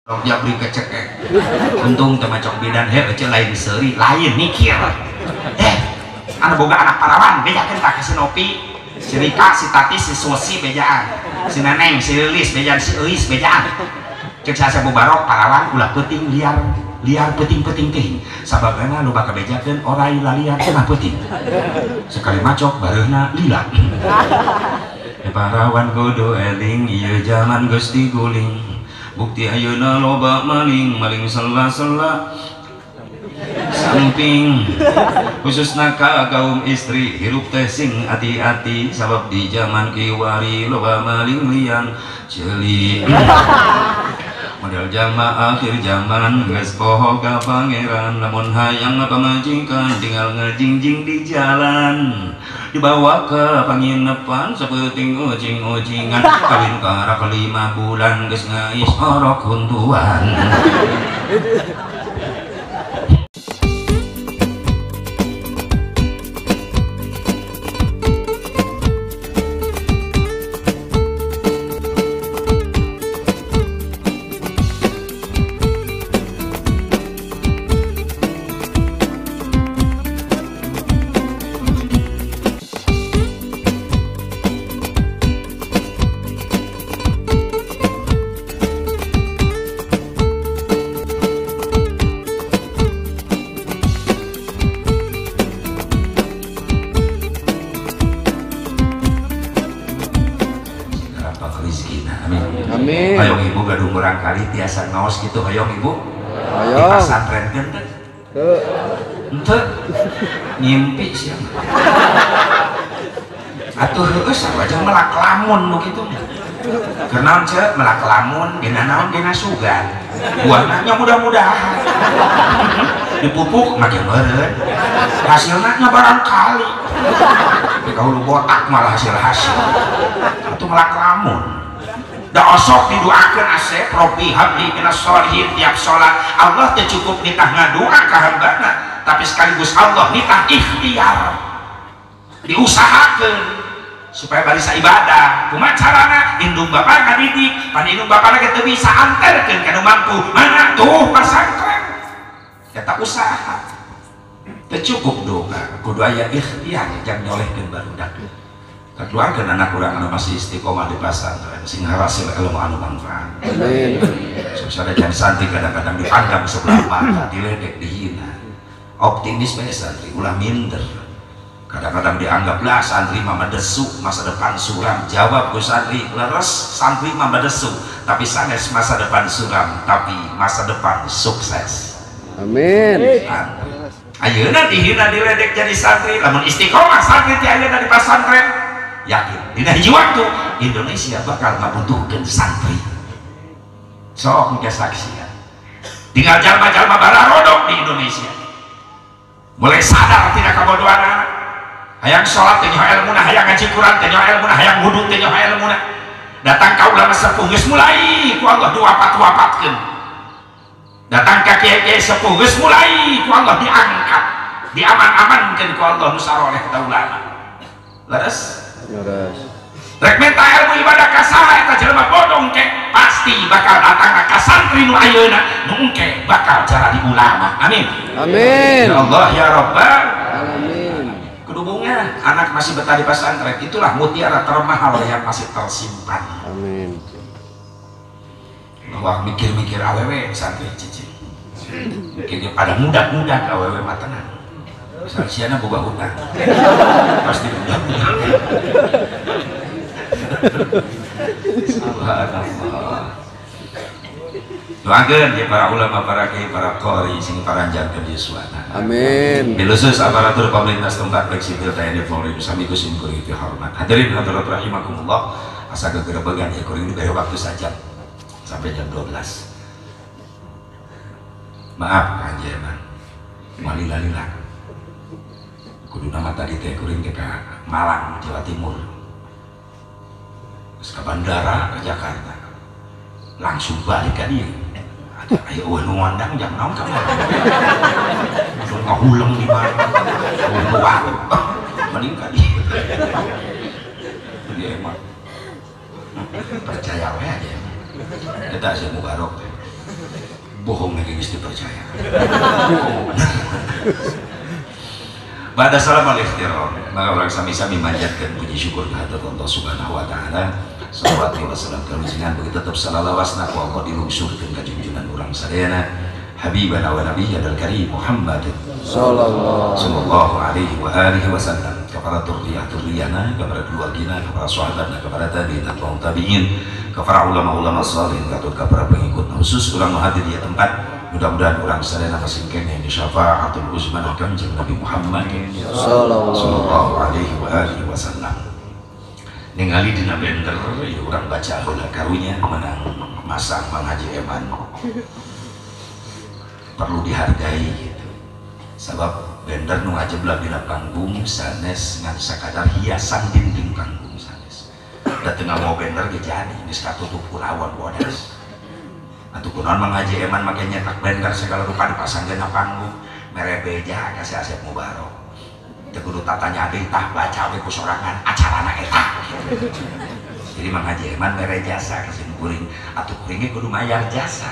dia beri kecekek untung teman cok bidan aja lain seri lain mikir anak boga anak parawan bejakan tak kasih nopi si Rika, si Tati, si Sosi bejaan si Neneng, si Lilis bejaan, si Eis bejaan cek saya bubarok parawan ulah peting liar peting ting sababana lu bakal bejakan orai laliar cenah peting sekali macok bareuhna lila parawan kudu eling ieu zaman geus diguling bukti ayeuna loba maling sela-sela samping khususna ka kaum istri hirup teh sing hati-hati sabab di zaman kiwari loba maling lian ceuli model jama akhir zaman geus poho ka pangeran lamun hayang pamajikan tinggal ngajingjing di jalan dibawa ke penginapan seperti ujing-ujingan kawin kara ke 5 bulan geus ngais orok huntuan hayong ibu gaduh murang kali tiasa ngaos gitu hayong ibu di pasantren kan ente ngimpi siang atuh heus aja melak lamun nu kitu kenaon ce melak lamun dina naon dina sugan buahnya mudah-mudahan dipupuk makin meureun hasilna nya barangkali tapi kalau botak malah hasil atuh melak lamun da osok didoakeun asep Robbi habli minas sholihin tiap sholat Allah teh cukup nitah ngadua ka hambana tapi sekaligus Allah nitah ikhtiar diusahakeun supaya barisa ibadah kumaha carana indung bapak ngadidik pan indung bapak lagi teu bisa anterkeun kana mampu mana tuh pasantren eta usaha teu cukup doa kudu aya ikhtiar jang nyolehkeun barudak keluarkan anak kurang anu masih istiqomah di pasantren sing hasil ilmu anu manfaat. Amin. Susah jangan santri kadang-kadang dipandang sebelah mata, diledek, dihina. Optimis bae santri, ulah minder. Kadang-kadang dianggap lah santri mah desu, masa depan suram. Jawab ku santri, leres santri mah desu, tapi sanes masa depan suram, tapi masa depan sukses. Amin. Ayeuna dihina diledek jadi santri, lamun istiqomah santri ti ayeuna di pasantren. Yakin di hiji waktu Indonesia bakal membutuhkan santri sok engke saksian tinggal jalma-jalma bararodok di Indonesia mulai sadar tidak kabodohan hayang sholat teh nyoh ilmuna hayang ngaji Quran teh nyoh ilmuna hayang wudu teh nyoh ilmuna datang ka ulama sepuh geus mulai ku Allah duapat-duapatkeun datang ka kiai-kiai sepuh geus mulai ku Allah diangkat diaman-amankeun ku Allah nu saroleh ka ulama leres rek minta ilmu ibadah ka saha eta jelema bodong ke pasti bakal datang ka santri nu ayeuna nu engke bakal jadi ulama amin amin ya Allah ya Rabbal alamin kudubungnya anak masih betah di pesantren itulah mutiara termahal yang masih tersimpan amin bahwa mikir-mikir awewe santri cicing mikir pada muda-muda awewe mah tenang saksiana boga hutang pasti mudah-mudah subhanallah doakeun ya para ulama para kiai para qori sing paranjarkeun yuswana amin bilusus aparatur pemerintah setempat baik sipil TNI Polri sami kusim kuring teu hormat hadirin hadirat rahimakumullah asa gegerebegan ya kuring diberi waktu saja sampai jam 12 maaf panjenengan malila-lila kudu nama tadi teh kuring ke Malang Jawa Timur terus ke bandara ke Jakarta langsung balik ke dia ayo nu ngondang jam naon kamu ngahuleng di mana mending ka dia dia emang percaya we aja eta si Mubarok teh bohong lagi geus dipercaya. Ba'da salam al-ihtiram, maka orang sami-sami manjatkan puji syukur kehadirat Allah Subhanahu wa taala. Salawat wa salam kalusinan begitu tetap salawasna ku Allah dilungsurkeun ka junjungan urang sadayana habibana wa nabiyyana al-karim Muhammad sallallahu alaihi wa alihi wasallam, kepada dzurriyyah-dzurriyyahna, kepada keluargana, kepada sahabatna, kepada tabi'in dan tabi'in, kepada ulama-ulama salihin, kepada pengikut khusus ulang hadir di tempat. Mudah-mudahan orang sadayana kasingkeun yang syafaatul uzma kanjeng Nabi Muhammad sallallahu alaihi wa alihi wasallam. Ningali dina bender ya urang baca heula karunya menang masang Mang Haji Eman. Perlu dihargai gitu. Sebab bender nu ngajeblak dina panggung sanes ngan sakadar hiasan dinding panggung sanes. Da teu mau bender ge jadi geus katutup ku lawan bodas. Atuh kunaon Mang Haji Eman make nyetak bender segala rupa dipasang dina panggung mere beja ka si Asep Mubarok. Teu kudu tatanya deui tah baca we ku sorangan acarana eta. Jadi Mang Haji Eman mere jasa ka sim kuring, atuh kuring ge kudu mayar jasa.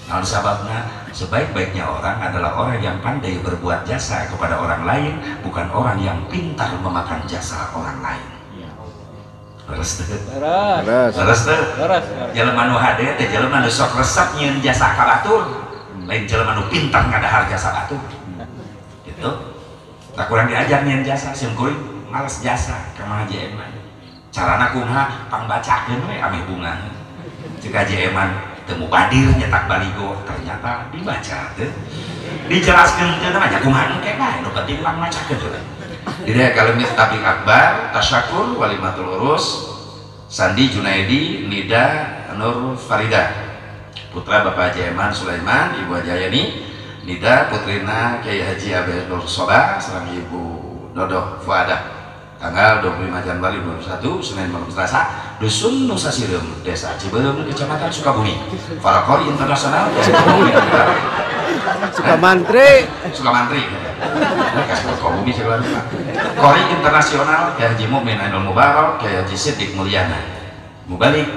Naon sababna? Sebaik-baiknya orang adalah orang yang pandai berbuat jasa kepada orang lain, bukan orang yang pintar memakan jasa orang lain. Leres teu? Leres teu? Jelema nu hade teh jelema nu sok resep nyieun jasa ka batur, lain jelema nu pintar ngadahar jasa batur. Gitu. Tak kurang diajar nyieun jasa, sim kuring males jasa ka Mang Haji Eman. Carana kumaha pangbacakeun we ame bunga. Ceuk Haji Eman temu badir nyetak baligo, ternyata dibaca teh. Dijelaskeun teh namanya kumaha engke bae nu penting urang macakeun teh. Jadi kalau tabi akbar, tasyakur, walimatul urus, Sandi Junaidi, Nida Nur Farida, putra Bapak Haji Eman Sulaiman, Ibu Haji Ayani, Nida putrina Kiai Haji Abel Nur Soba, serang Ibu Dodo Fuadah. Tanggal 25 Januari 2021, Senin malam Selasa, Dusun Nusa Sireum, Desa Cibeum, Kecamatan Sukabumi. Falakori Internasional, Sukamantri. Kasih Sukabumi segala rupa. Kori Internasional, Kiai Haji Mu'min Ainul Mubarak, Kiai Haji Siddiq Mulyana. Mubalik.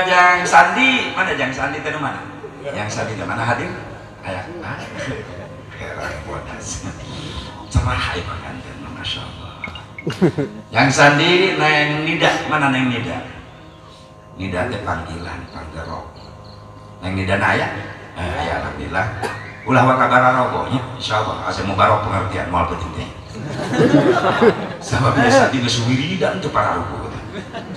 Jang Sandi, mana Jang Sandi teh mana? Yang Sandi teh mana hadir? Aya. Heran bodas. Cerah ieu panganten, masyaallah. Yang Sandi Neng Nida, mana Neng Nida? Nida teh panggilan, panggerok. Neng Nida aya? Aya alhamdulillah. Ulah wa kabar rogonya, insyaallah asa mubarok pengertian moal penting teh. Sabab biasa di geus wiridan teu para ruku.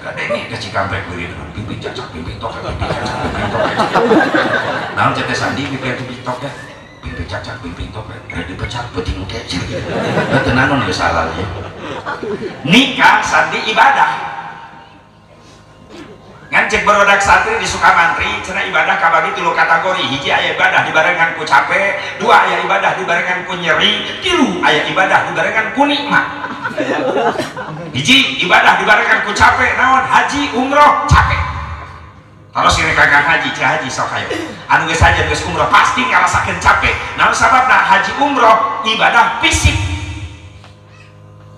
Kadene ke Cikampek beureun dengan pimpin cacak pimpin tok pimpin cacak pimpin tok. Naon teh Sandi pimpin tok teh pimpin cacak pimpin tok rek dipecat peuting kecil. Teu naon geus halal ya. Nikah Sandi ibadah. Ngan cek barodak santri di Sukamantri cenah ibadah kabagi 3 kategori. Hiji aya ibadah dibarengan ku capek, 2 aya ibadah dibarengan ku nyeri, 3 aya ibadah dibarengan ku nikmat. Hiji ibadah dibarengan ku capek, naon haji umroh capek. Kalau sini kagak haji, cek haji sok hayu. Anu geus haji geus umroh pasti ngarasakeun capek. Naon sababna? Haji umroh ibadah fisik.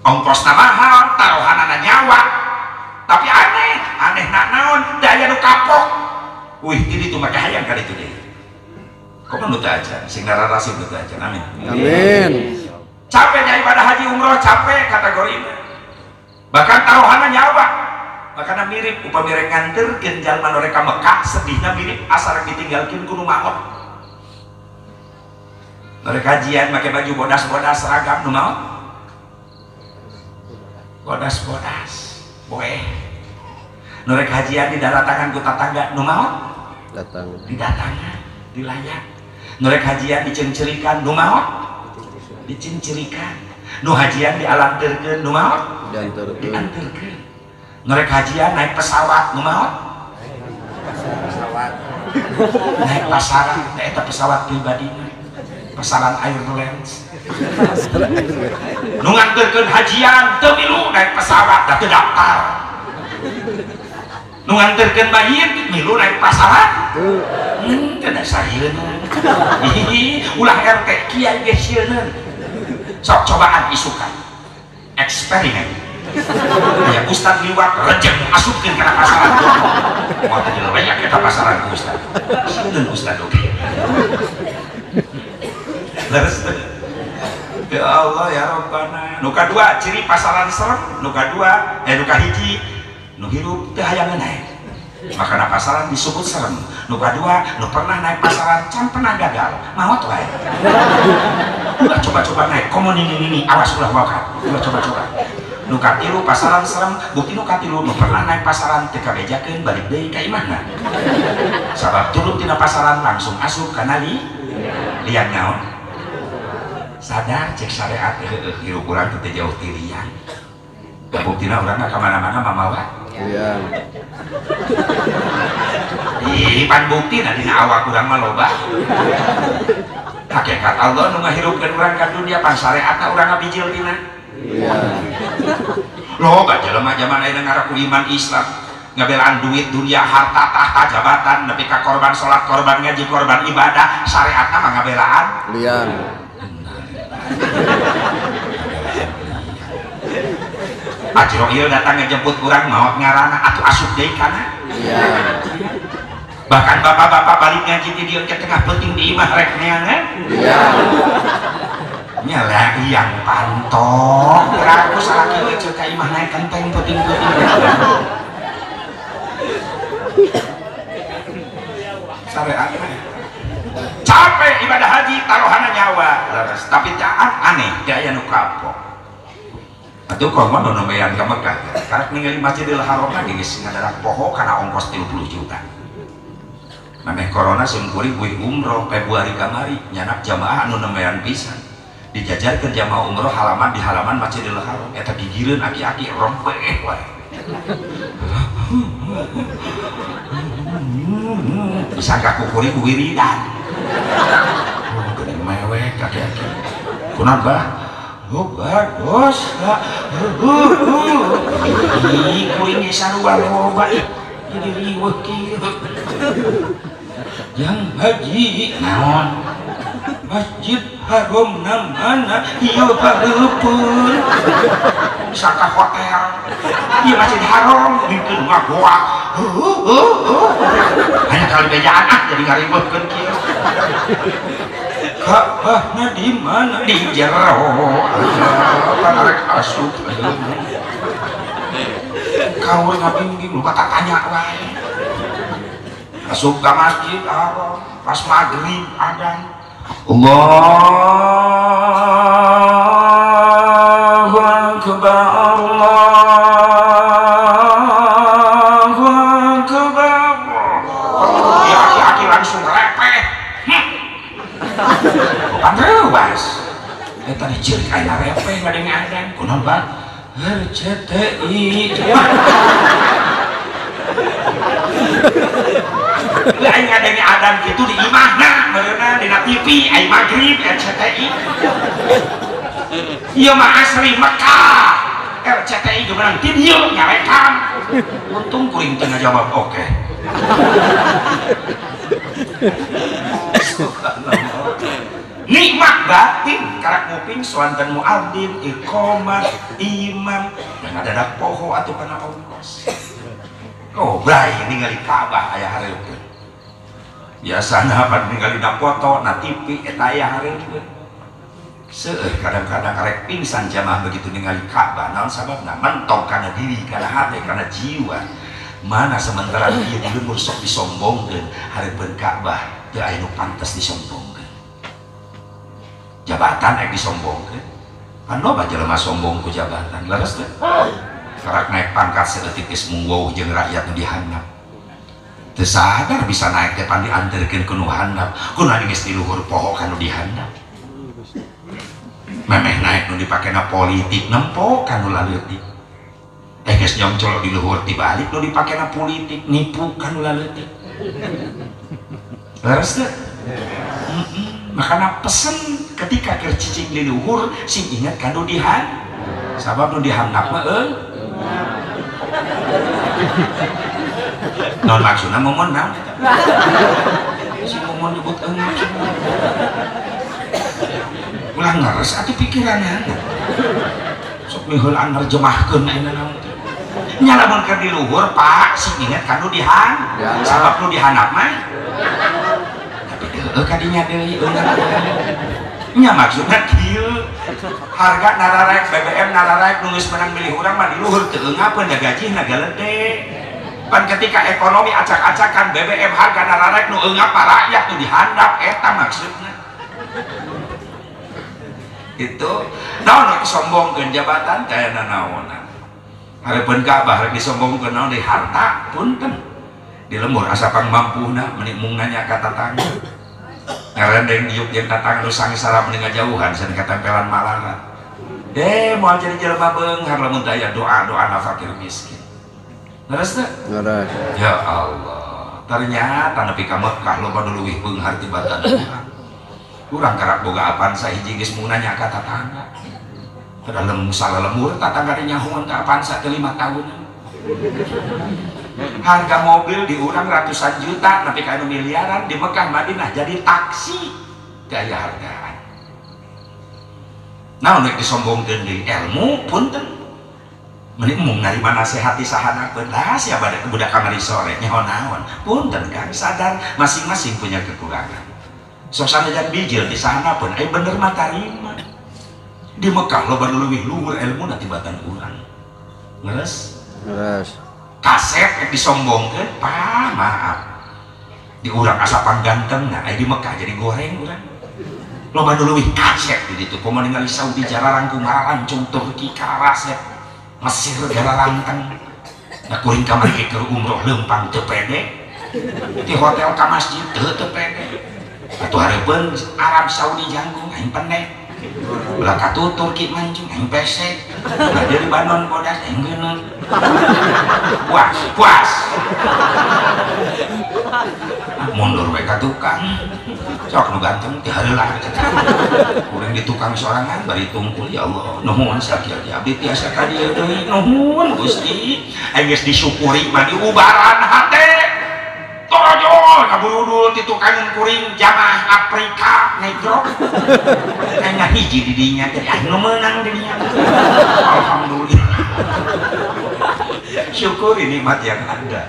Ongkosna mahal, taruhanana nyawa. Tapi aneh nak naon daya nu kapok. Wih, ini tuh make hayang kali itu deh. Kok nu teu aja, sing narasi nu teu aja. Amin. Amin. Capeknya ibadah haji umroh capek kategori ini. Bahkan taruhanna nyawa. Makanya mirip upami rek nganterkeun jalma nu rek ka Mekah, sedihna mirip asa rek ditinggalkeun ku nu maot. Nu rek kajian make baju bodas-bodas seragam nu maot. Bodas-bodas. Boe. Nu rek hajian didatangan ku tatangga nu maot? Datang. Didatangan, dilayak. Nu rek hajian dicencerikan nu maot? Dicencerikan. Nu hajian dialanteurkeun nu maot? Dianteurkeun. Nu rek hajian naik pesawat nu maot? Pesawat. Naik pesawat, eta pesawat pribadi. Pesanan Airlines. Nu nganterkeun hajian teu milu naik pesawat da teu daftar. Nu nganterkeun mayit milu naik pesawat. Teu da sarieuna. Ulah RT kiai ge sieun. sok cobaan isukan eksperimen ya Ustad liwat rejeng asupkeun kana pasaran mau tadi banyak kita pasaran ku Ustad dan Ustad oke leres ya Allah ya Rabbana nu kadua ciri pasaran serem nu kadua nu kahiji nu hirup teu hayangan naik makana pasaran disebut serem nu kadua nu pernah naik pasaran can pernah gagal maot wae ulah coba-coba naik komo ini awas ulah wakat ulah coba-coba nu katilu pasaran serem bukti nu katilu nu pernah naik pasaran teu kabejakeun balik deui ka imahna sabab turun tina pasaran langsung asup kana lian naon sadar cek syariat hirup urang teu jauh ti lian buktina urang ka mana-mana mamawa iya pan bukti na dina awak urang mah loba hakikat Allah nu ngahirupkeun urang ka dunia pan syariatna urang ngabijil tina iya loba jelema zaman ayeuna ngaraku iman Islam ngabelaan duit dunia harta tahta jabatan nepi ka korban salat korban ngaji korban ibadah syariatna mah ngabelaan lian Ajro ieu datang ngejemput urang maot ngarana atuh asup deui kana iya bahkan bapak-bapak balik ngaji di dieu ke tengah penting di imah rek neangan iya nyala yang pantok kiraku salaki we ceuk ka imah naik kenteng penting-penting syariat capek ibadah haji taruhana nyawa leres tapi taat aneh gaya nu kapok atuh komo nu nembean ka Mekah karek ningali Masjidil Haram geus ngadarak poho kana ongkos 30 juta maneh corona sungkuring kuih umroh Februari kamari nyanak jamaah anu nembean pisan dijajarkeun jamaah umroh halaman di halaman Masjidil Haram eta gigireun aki-aki rompe wae bisa kakukuri wiridan gede mewek aki-aki kunaon bah oh bagus kuring sarua loba jadi riweuh kieu yang haji naon Masjid Haram mana ieu hareupeun saka hotel ieu Masjid Haram dikeun ngagoa hanya kali bejaan jadi ngariweuhkeun kieu Ka'bahna di mana di jero karek asup kaur ngabingging lupa tak tanya wae asup ka Masjid Haram pas maghrib adzan Allahu Akbar Allahu Akbar ya aki-aki langsung repeh bukan rewas eta diceurik aya repeh ngadenge adzan kunaon Bang RCTI lain ngadenge adzan kitu di imahna meureunna dina TV ai magrib RCTI ieu mah asli Mekah RCTI geurang video nyarekam untung kuring teu ngajawab oke nikmat batin karak nguping swanten muadzin iqamah imam dan ngadadak poho atuh kana ongkos oh bray ningali Ka'bah aya hareupeun biasana pan ningali na foto na TV eta aya hareupeun seueur kadang-kadang karek pingsan jamaah begitu ningali Ka'bah naon sababna mentok kana diri kana hate kana jiwa mana sementara ieu di sok disombongkeun hareupeun Ka'bah teu aya nu pantes disombongkeun jabatan ek disombongkeun kan loba jelema sombong ku jabatan leres teh karak naik pangkat seeutik geus mung jeung rakyat nu dihandap teu sadar bisa naik teh pan dianterkeun ku nu handap kunaon geus di luhur poho ka nu dihandap memeh naik nu dipakena politik nempo ka nu laleutik geus nyongcol di luhur tibalik nu dipakena politik nipu ka nu laleutik leres teh makanya pesen ketika kercicing di luhur sing ingat kanu dihan sabab nu dihandap mah non maksudna momon naon si momon nyebut ulah ngeres atuh pikiranna sok miheulan nerjemahkeun ayeuna naon teh nya lamun keur di luhur Pak sing inget kan nu dihan sabab nu dihanap mah tapi heueuh kadinya deui nya maksudna kieu harga nararek BBM nararek nu geus menang milih urang mah di luhur teu eungapeun da gajina galede pan ketika ekonomi acak-acakan BBM harga nararek nu eungap rakyat nu dihandap eta maksudna itu naon disombongkeun jabatan kayana naonan hareupeun Ka'bah rek disombongkeun naon deui harta punten di lembur asa pangmampuna meuni mung nanya ka tatangga ngarendeng diuk jeung tatangga nu sangsara meuni ngajauhan san katempelan malarat moal jadi jelema beunghar lamun teu aya doa-doa fakir miskin leres teu leres ya Allah ternyata nepi ka Mekah loba nu leuwih beunghar tibatan urang karak boga apaan sahiji geus mung nanya ka tatangga dalam salah lemur tatangga teh nyahoan ka apaan sa 5 tahun harga mobil di urang ratusan juta nepi ka miliaran di Mekah Madinah jadi taksi gaya hargaan naon rek disombongkeun deui ilmu punten meuni mung narima nasihati sahanakeun lah sia bade budak kamari sore nyaho naon punten Kang sadar masing-masing punya kekurangan sok sanajan bijil di sana pun bener mah tarima di Mekah loba leuwih luhur ilmu tibatan urang ngeres kaset yang disombongkeun Pak maaf di urang asa pangganteng nah di Mekah jadi goreng urang loba leuwih kaset di ditu kumaha ningali Saudi Jararang Kumarancung Turki Karasep Mesir Gararanteng nah kuring ka mari keur umroh leumpang teu pede di hotel ka masjid teu pede atuh hareupeun Arab Saudi jangkung aing pendek ulah katu Turki mancung aing pesek ulah di Libanon bodas aing geuneuh puas mundur we ka tukang sok nu ganteng teh heula urang di tukang sorangan bari tungkul ya Allah nuhun sakieu abdi tiasa ka dieu deui nuhun Gusti aing geus disyukuri mah diubaran hate torojol ngabuludul di tukang kuring jamaah Afrika negro kayaknya hiji di dinya jadi anu menang di dinya alhamdulillah syukuri nikmat yang ada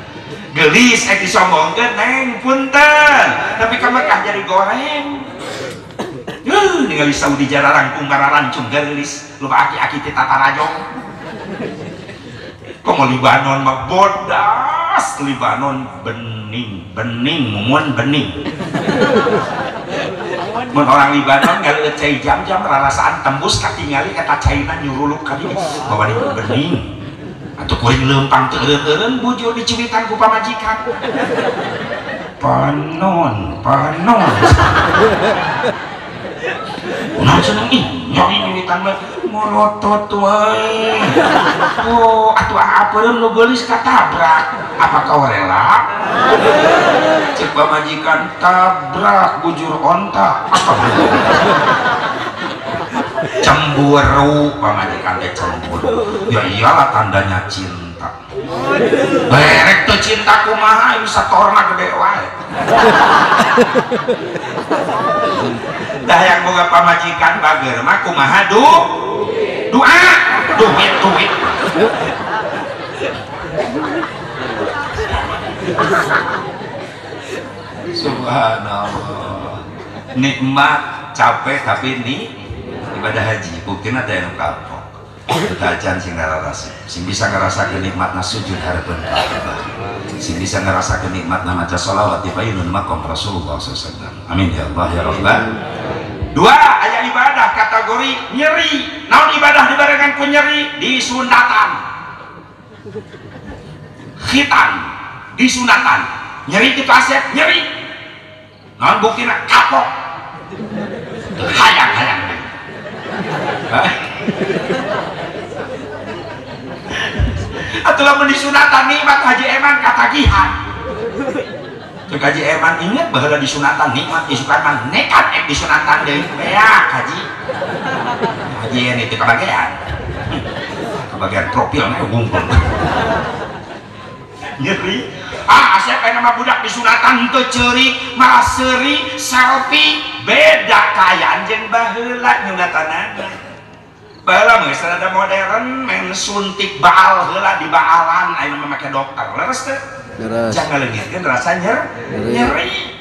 gelis disombongkeun neng punten tapi ka Mekah jadi goreng ningali Saudi Jararang Kumarancung gelis loba aki-aki ti tatarajong komo Libanon mah bodas Libanon bening mumun bening mun orang Libanon ngaleueut cai jam-jam rarasaan tembus katingali eta caina nyuruluk ka dieu bawa di bening atuh kuring leumpang teu eureun bujur dicuitan ku pamajikan panon unahan seneng nyori nyuitan mah molotot wae oh atuh apeun nu geulis katabrak apa kau rela cek pamajikan tabrak bujur onta cemburu pamajikan teh cemburu ya iyalah tandanya cinta berek tuh cinta kumaha bisa torna gede wae dah yang boga pamajikan bager mah kumaha doa duit subhanallah nikmat capek tapi ini ibadah haji buktinya ada yang kapok ketajan sing ngarasa sing bisa ngerasakeun nikmatna sujud hareupeun Ka'bah sing bisa ngerasakeun nikmatna maca sholawat di bayyinun maqam Rasulullah SAW amin ya Allah ya Rabbal dua aya ibadah kategori nyeri naon ibadah dibarengan ku nyeri disunatan khitan disunatan nyeri kitu asep nyeri naon buktina kapok hayang-hayang atuh lamun disunatan nikmat Haji Eman katagihan cek Haji Eman inget baheula disunatan nikmat isukan mah nekat disunatan deui beak Haji ini teh kebagian profil mah ngumpul nyeri Asep nama budak disunatan teu ceurik malah seuri selfie beda kaya anjeun baheula nyunatanana. Baheula geus ada modern main suntik baal heula di baalan aya mah make dokter leres teh. Jangan leungitkeun rasa nyeri.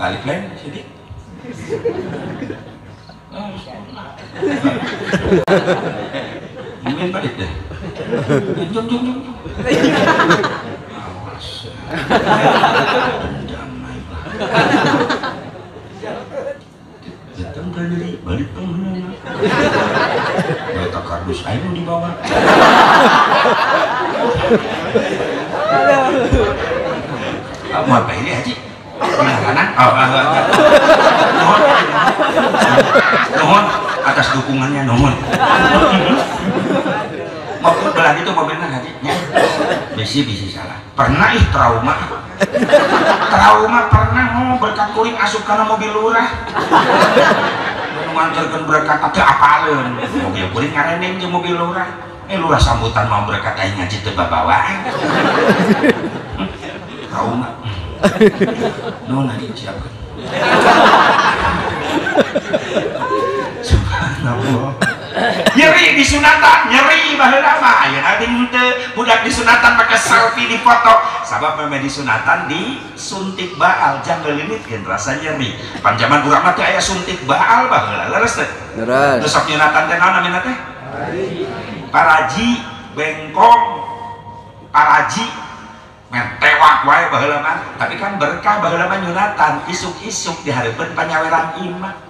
Balik lain sedih. Mungkin balik deh. Jom. Awas. Damai. Datang dari balik penghuna. Bata kardus ayo di bawah. Kamu apa ini Haji? Kanan? Nuhun atas dukungannya nuhun. Maupun belah itu mobilnya Haji nya. Bisi salah. Pernah trauma pernah berkat kuring asup karena mobil lurah. Nganterkeun berkat teh apaleun. Mobil kuring ngareneng jeung mobil lurah. Lurah sambutan mau berkat aing ngaji teu babawaan. Trauma. Nuhun Haji siapkeun. Subhanallah. Nyeri disunatan, nyeri baheula mah ayeuna teh budak disunatan pakai selfie di foto. Sabab meme disunatan disuntik baal jangan limitkeun rasa nyeri. Panjaman urang mah teh aya suntik baal baheula leres teh. Leres. Terus sok nyunatan teh naon namina teh? Paraji, bengkong, paraji mentewak wae baheula mah. Tapi kan berkah baheula mah nyunatan isuk-isuk dihareupeun panyaweran imah.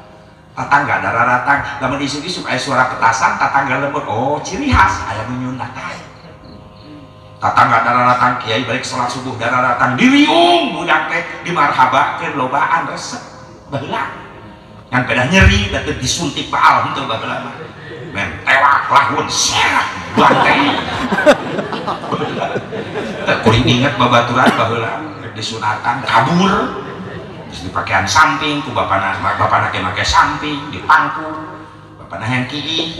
Tatangga dararatang lamun isuk-isuk aya suara petasan tatangga lembut oh ciri khas aya nu nyunatan. Tatangga dararatang kiai balik salat subuh dararatang diriung budak teh dimarhabakeun lobaan resep baheula. Ngan pedah nyeri da teu disuntik baal henteu baheula mah. Men tewak lahun serah banteng. Teu kuring inget babaturan baheula disunatan kabur. Terus dipakaian samping ku bapana ge make samping di pangku bapana hengki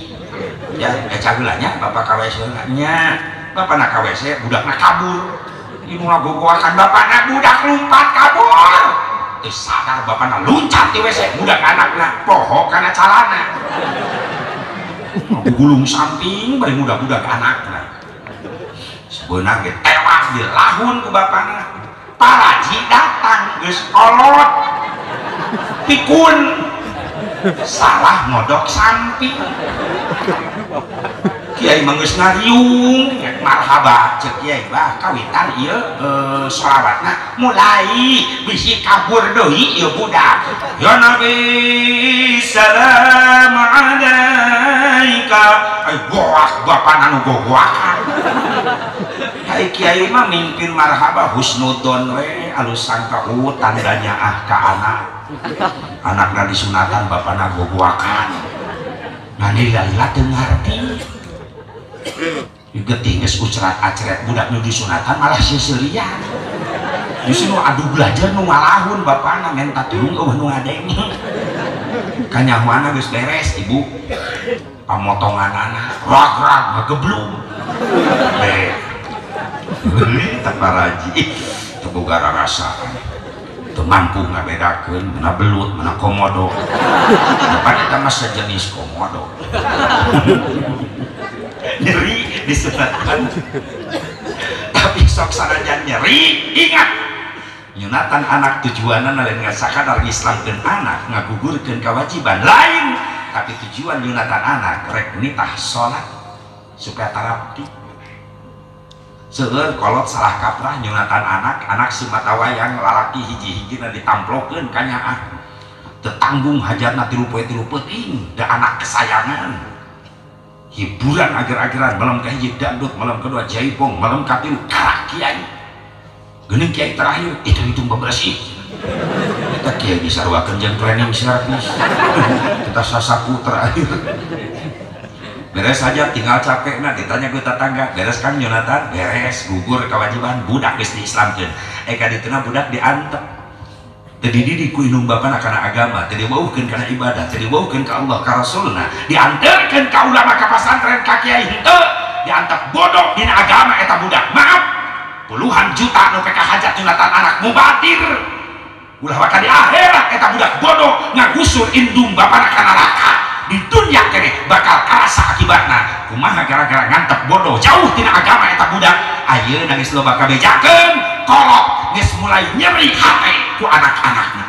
ya cageulanya bapak ka WC nya bapana ka WC budakna kabur ieu ngagogoakan bapana budak lumpat kabur teu sadar bapana luncat di WC budak anakna poho kana calana gulung samping bari budak-budak anakna sebeunang ge tewas dilahun ku bapana. Paraji datang geus kolot pikun salah ngodok samping kiai mah geus ngariung marhaba ceuk kiai bah kawitan ieu sholawatna mulai bisi kabur deui ieu budak ya nabi salam alaika ai goak bapana nu gogoakan. Hai kiai mah mimpin marhaba husnudon we alus sangka tandanya ka anakna disunatan bapana gogoakan ngani lalila teu ngarti geuting geus ucerat acret budak nu disunatan malah seuseurian justru adu belajar nu ngalahun bapana menta tulung eueuh nu ngadeng kanyahoana geus beres ibu pamotonganana rag-rag ngageblung tak paraji teboga rasa teu mampu ngabedakeun mana belut mana komodo depan kita mah sejenis komodo nyeri disunatan tapi sok sanajan nyeri ingat nyunatan anak tujuanan lain ngasakadar ngislamkeun anak ngagugurkeun kewajiban lain tapi tujuan nyunatan anak rek nitah sholat supaya tarapti seueur kolot salah kaprah nyunatan anak sumata wayang lalaki hiji-hijina ditamplokeun ka nyaah teu tanggung hajatna 3 poe 3 peuting da anak kesayangan hiburan ager-ageran malam kahiji dangdut malam kedua jaipong malam katilu karak kiai geuning kiai terakhir hitung bebersih kita kiai disarwakeun jeung training service kita sasapu terakhir beres saja tinggal capek nah ditanya ke tetangga beres kan nyunatan beres gugur kewajiban budak geus diislamkeun ka dituna budak diantep teu dididik ku indung bapana kana agama teu diweuhkeun kana ibadah teu diweuhkeun ka Allah ka Rasulna dianterkeun ka ulama ka pasantren ka kiai henteu diantep bodoh dina agama eta budak. Maaf, puluhan juta nu peka hajat junatan anak mubadir. Ulah bakal di akhirat eta budak bodoh ngagusur indung bapana ka neraka. Di dunia kene bakal karasa akibatna. Kumaha gara-gara ngantep bodoh jauh tina agama eta budak. Ayeuna geus loba kabejakeun kolot geus mulai nyeri hate ku anak-anakna.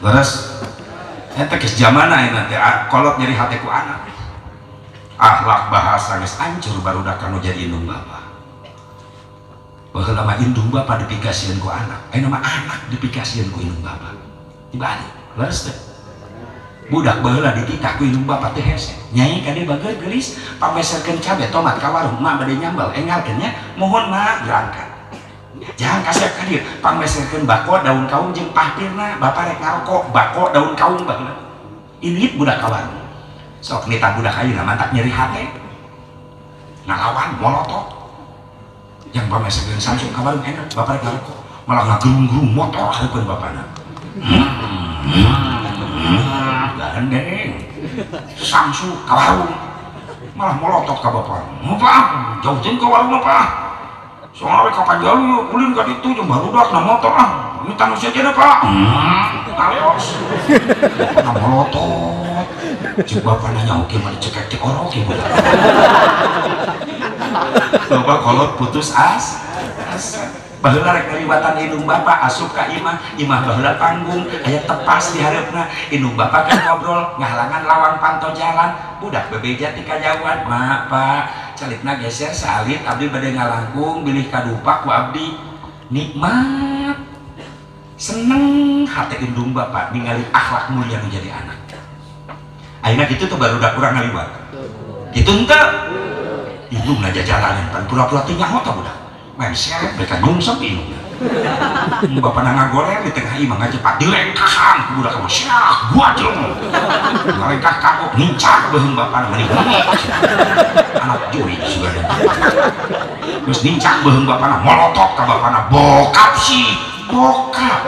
Leres, eta geus zamana ayeuna teh kolot nyeri hate ku anak. Akhlak bahasa geus hancur barudak anu jadi indung bapa. Baheula mah indung bapa dipikasieun ku anak, ayeuna mah anak dipikasieun ku indung bapa. Dibalik, leres teh. Budak baheula dititah ku indung bapa teh hese. Nyai kade bageut geulis pameserkeun cabe tomat ka warung, mak bade nyambal engalkeun nya, mohon mak berangkat. Jangan kasih kadir pameserkeun bako daun kaung jeung pahtirna bapak rek ngarokok bako daun kaung baheula ilit budak kawan sok nita budak ayeuna mantap nyeri hate ngalawan molotot yang pameserkeun Samsung ka warung enak bapak rek ngarokok malah ngagerung-gerung motor hareupeun bapana gandeng Samsung ka warung malah molotot ka bapak Pak jauhin ka warung Pak soalnya kapan jauh ulin gak itu yang baru dah motor ini tanu saja Pak talios nah melotot coba pananya oke mah dicekek di orang oke coba kolot putus asa baheula rek ngalibatan indung bapa asup ka imah baheula panggung aya tepas di hareupna indung bapa kan ngobrol ngahalangan lawang pantau jalan budak bebeja ti kajauhan mak Pak calitna geser salit abdi bade ngalangkung bilih kadupak ku abdi nikmat seneng hati indung bapa ningali akhlak mulia nu jadi anak ayeuna kitu tuh barudak urang ngaliwat kitu henteu indung ngajajalanan pan pura-pura teh nyaho tah budak main seret mereka nyungsep indung bapak nang ngagoreng di tengah imah ngajepat dilengkahan ku budak mah syah gua jelema ngalengkah kapok nincak beuheung bapana meni anak juri juga terus nincak beuheung bapana molotot ka bapana bokap sih bokap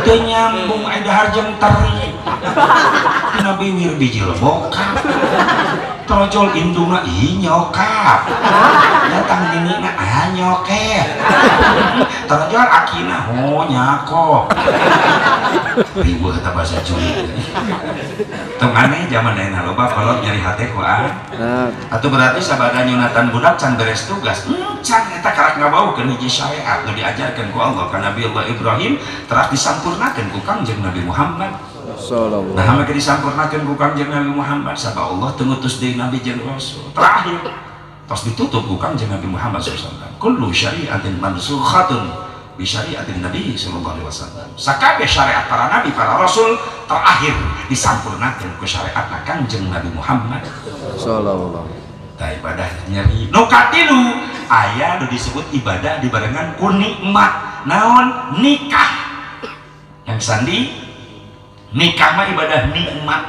teu nyambung aya dahar jeung teri dina biwir biji bokap trojol indungna ih nyokap datang dinina nyoket trojol akina ho nyakop riweuh eta bahasa juli tong aneh zaman ayeuna loba kolot nyari hate ku atuh berarti sabada nyunatan budak can beres tugas can eta karak ngabaukeun hiji syariat nu diajarkeun ku Allah ka Nabi Allah Ibrahim teras disampurnakeun ku Kangjeng Nabi Muhammad sallallahu nah maka disampurnakeun ku Kangjeng Nabi Muhammad sabab Allah teu ngutus deui nabi jeung rasul terakhir tos ditutup ku Kangjeng Nabi Muhammad sallallahu alaihi wasallam kullu syari'atin mansukhatun bi syari'atin Nabi sallallahu alaihi wasallam sakabeh syariat para nabi para rasul terakhir disampurnakeun ku syariatna Kangjeng Nabi Muhammad sallallahu ta ibadah nyeri nu katilu aya nu disebut ibadah dibarengan ku nikmat naon nikah yang sandi nikah mah ibadah nikmat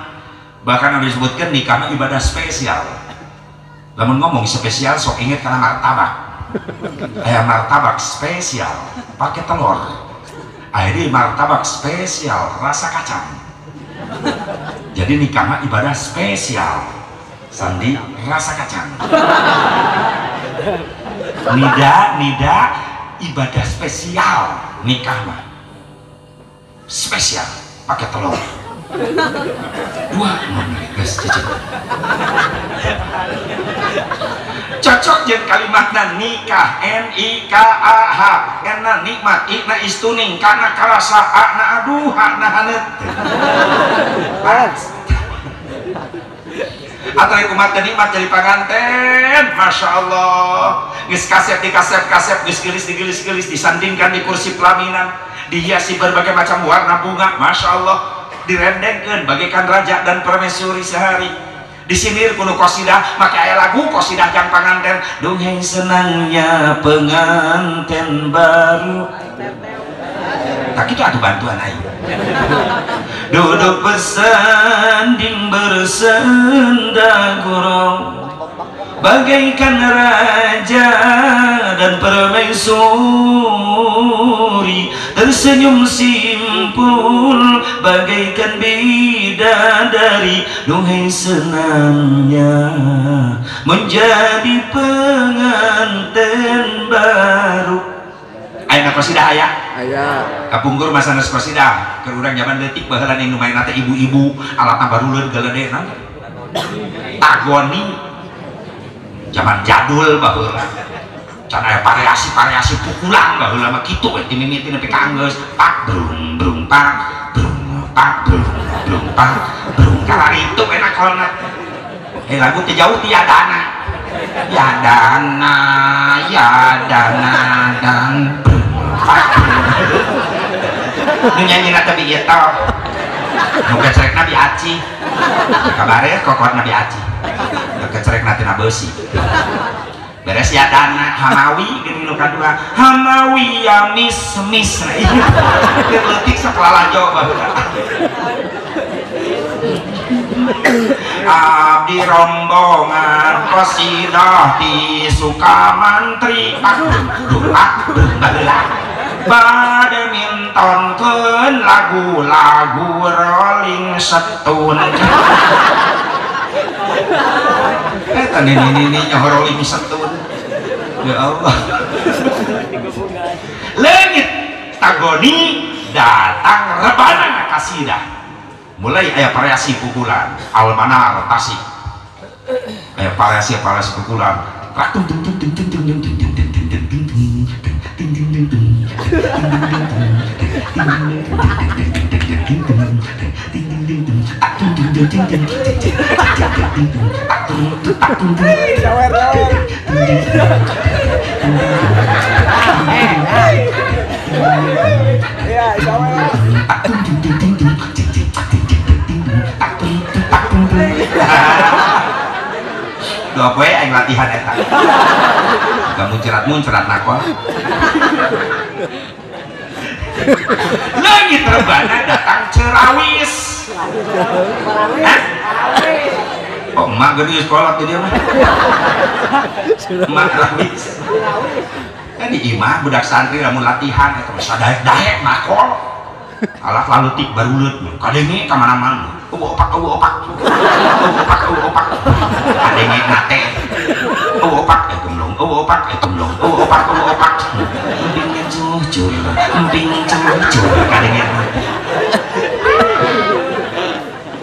bahkan ada disebutkan nikah mah ibadah spesial lamun ngomong spesial sok inget karena martabak aya martabak spesial pakai telur aya di martabak spesial rasa kacang jadi nikah mah ibadah spesial sandi rasa kacang nida ibadah spesial nikah mah spesial pakai telur dua guys cocok jeung kalimatna nikah nikah ena nikmat ikna istuning kana karasa ana aduh ana hanet atau umat nikmat jadi panganten, masya Allah. Geus kasep di kasep geus gelis disandingkan di kursi pelaminan, dihiasi berbagai macam warna bunga, masya Allah, direndengkeun bagaikan raja dan permaisuri sehari. Disinir kuno qasidah make aya lagu qasidah jang panganten, dongeng senangnya penganten baru. Tak itu atuh bantuan aing. Duduk bersanding bersenda gurau, bagaikan raja dan permaisuri, tersenyum simpul bagaikan bidadari, duhai senangnya menjadi pengantin baru. Ayo qasidah aya kapungkur masa nes qasidah keur urang zaman leutik baheula ning lumayan teh ibu-ibu alatna baruleun galeudena tagoni zaman jadul baheula can aya variasi pukulan baheula mah kitu we timimiti nepi ka anggeus pak brung brung pak brung pak brung brung pak brung kalaritu enak kolna lagu teh jauh ti yadana dan nu nyanyi tapi ieu tah nu kecerek Nabi Aci kabare kokor Nabi Aci nu kecerek tina beusi beres ya dana hamawi geuning nu kadua hamawi ya mis leutik sakalala jawa abdi rombongan qasidah di Sukamantri bade mintonkeun lagu-lagu Rolling Stone. Eta nini nyoho Rolling Stone. Ya Allah. Leungit tagoni datang rebana qasidah. Mulai aya variasi pukulan almanar tasik, aya variasi pukulan dua poe aing latihan eta gak muncrat nakwa langit rebana datang cerawis oh emak gede sekolah tuh dia mah emak cerawis kan di imah budak santri lamun latihan eta mah daek nakol alah lalu tik baruleut kadenge ka mana-mana opak kadenge nate opak gemlong opak emping cucur kadenge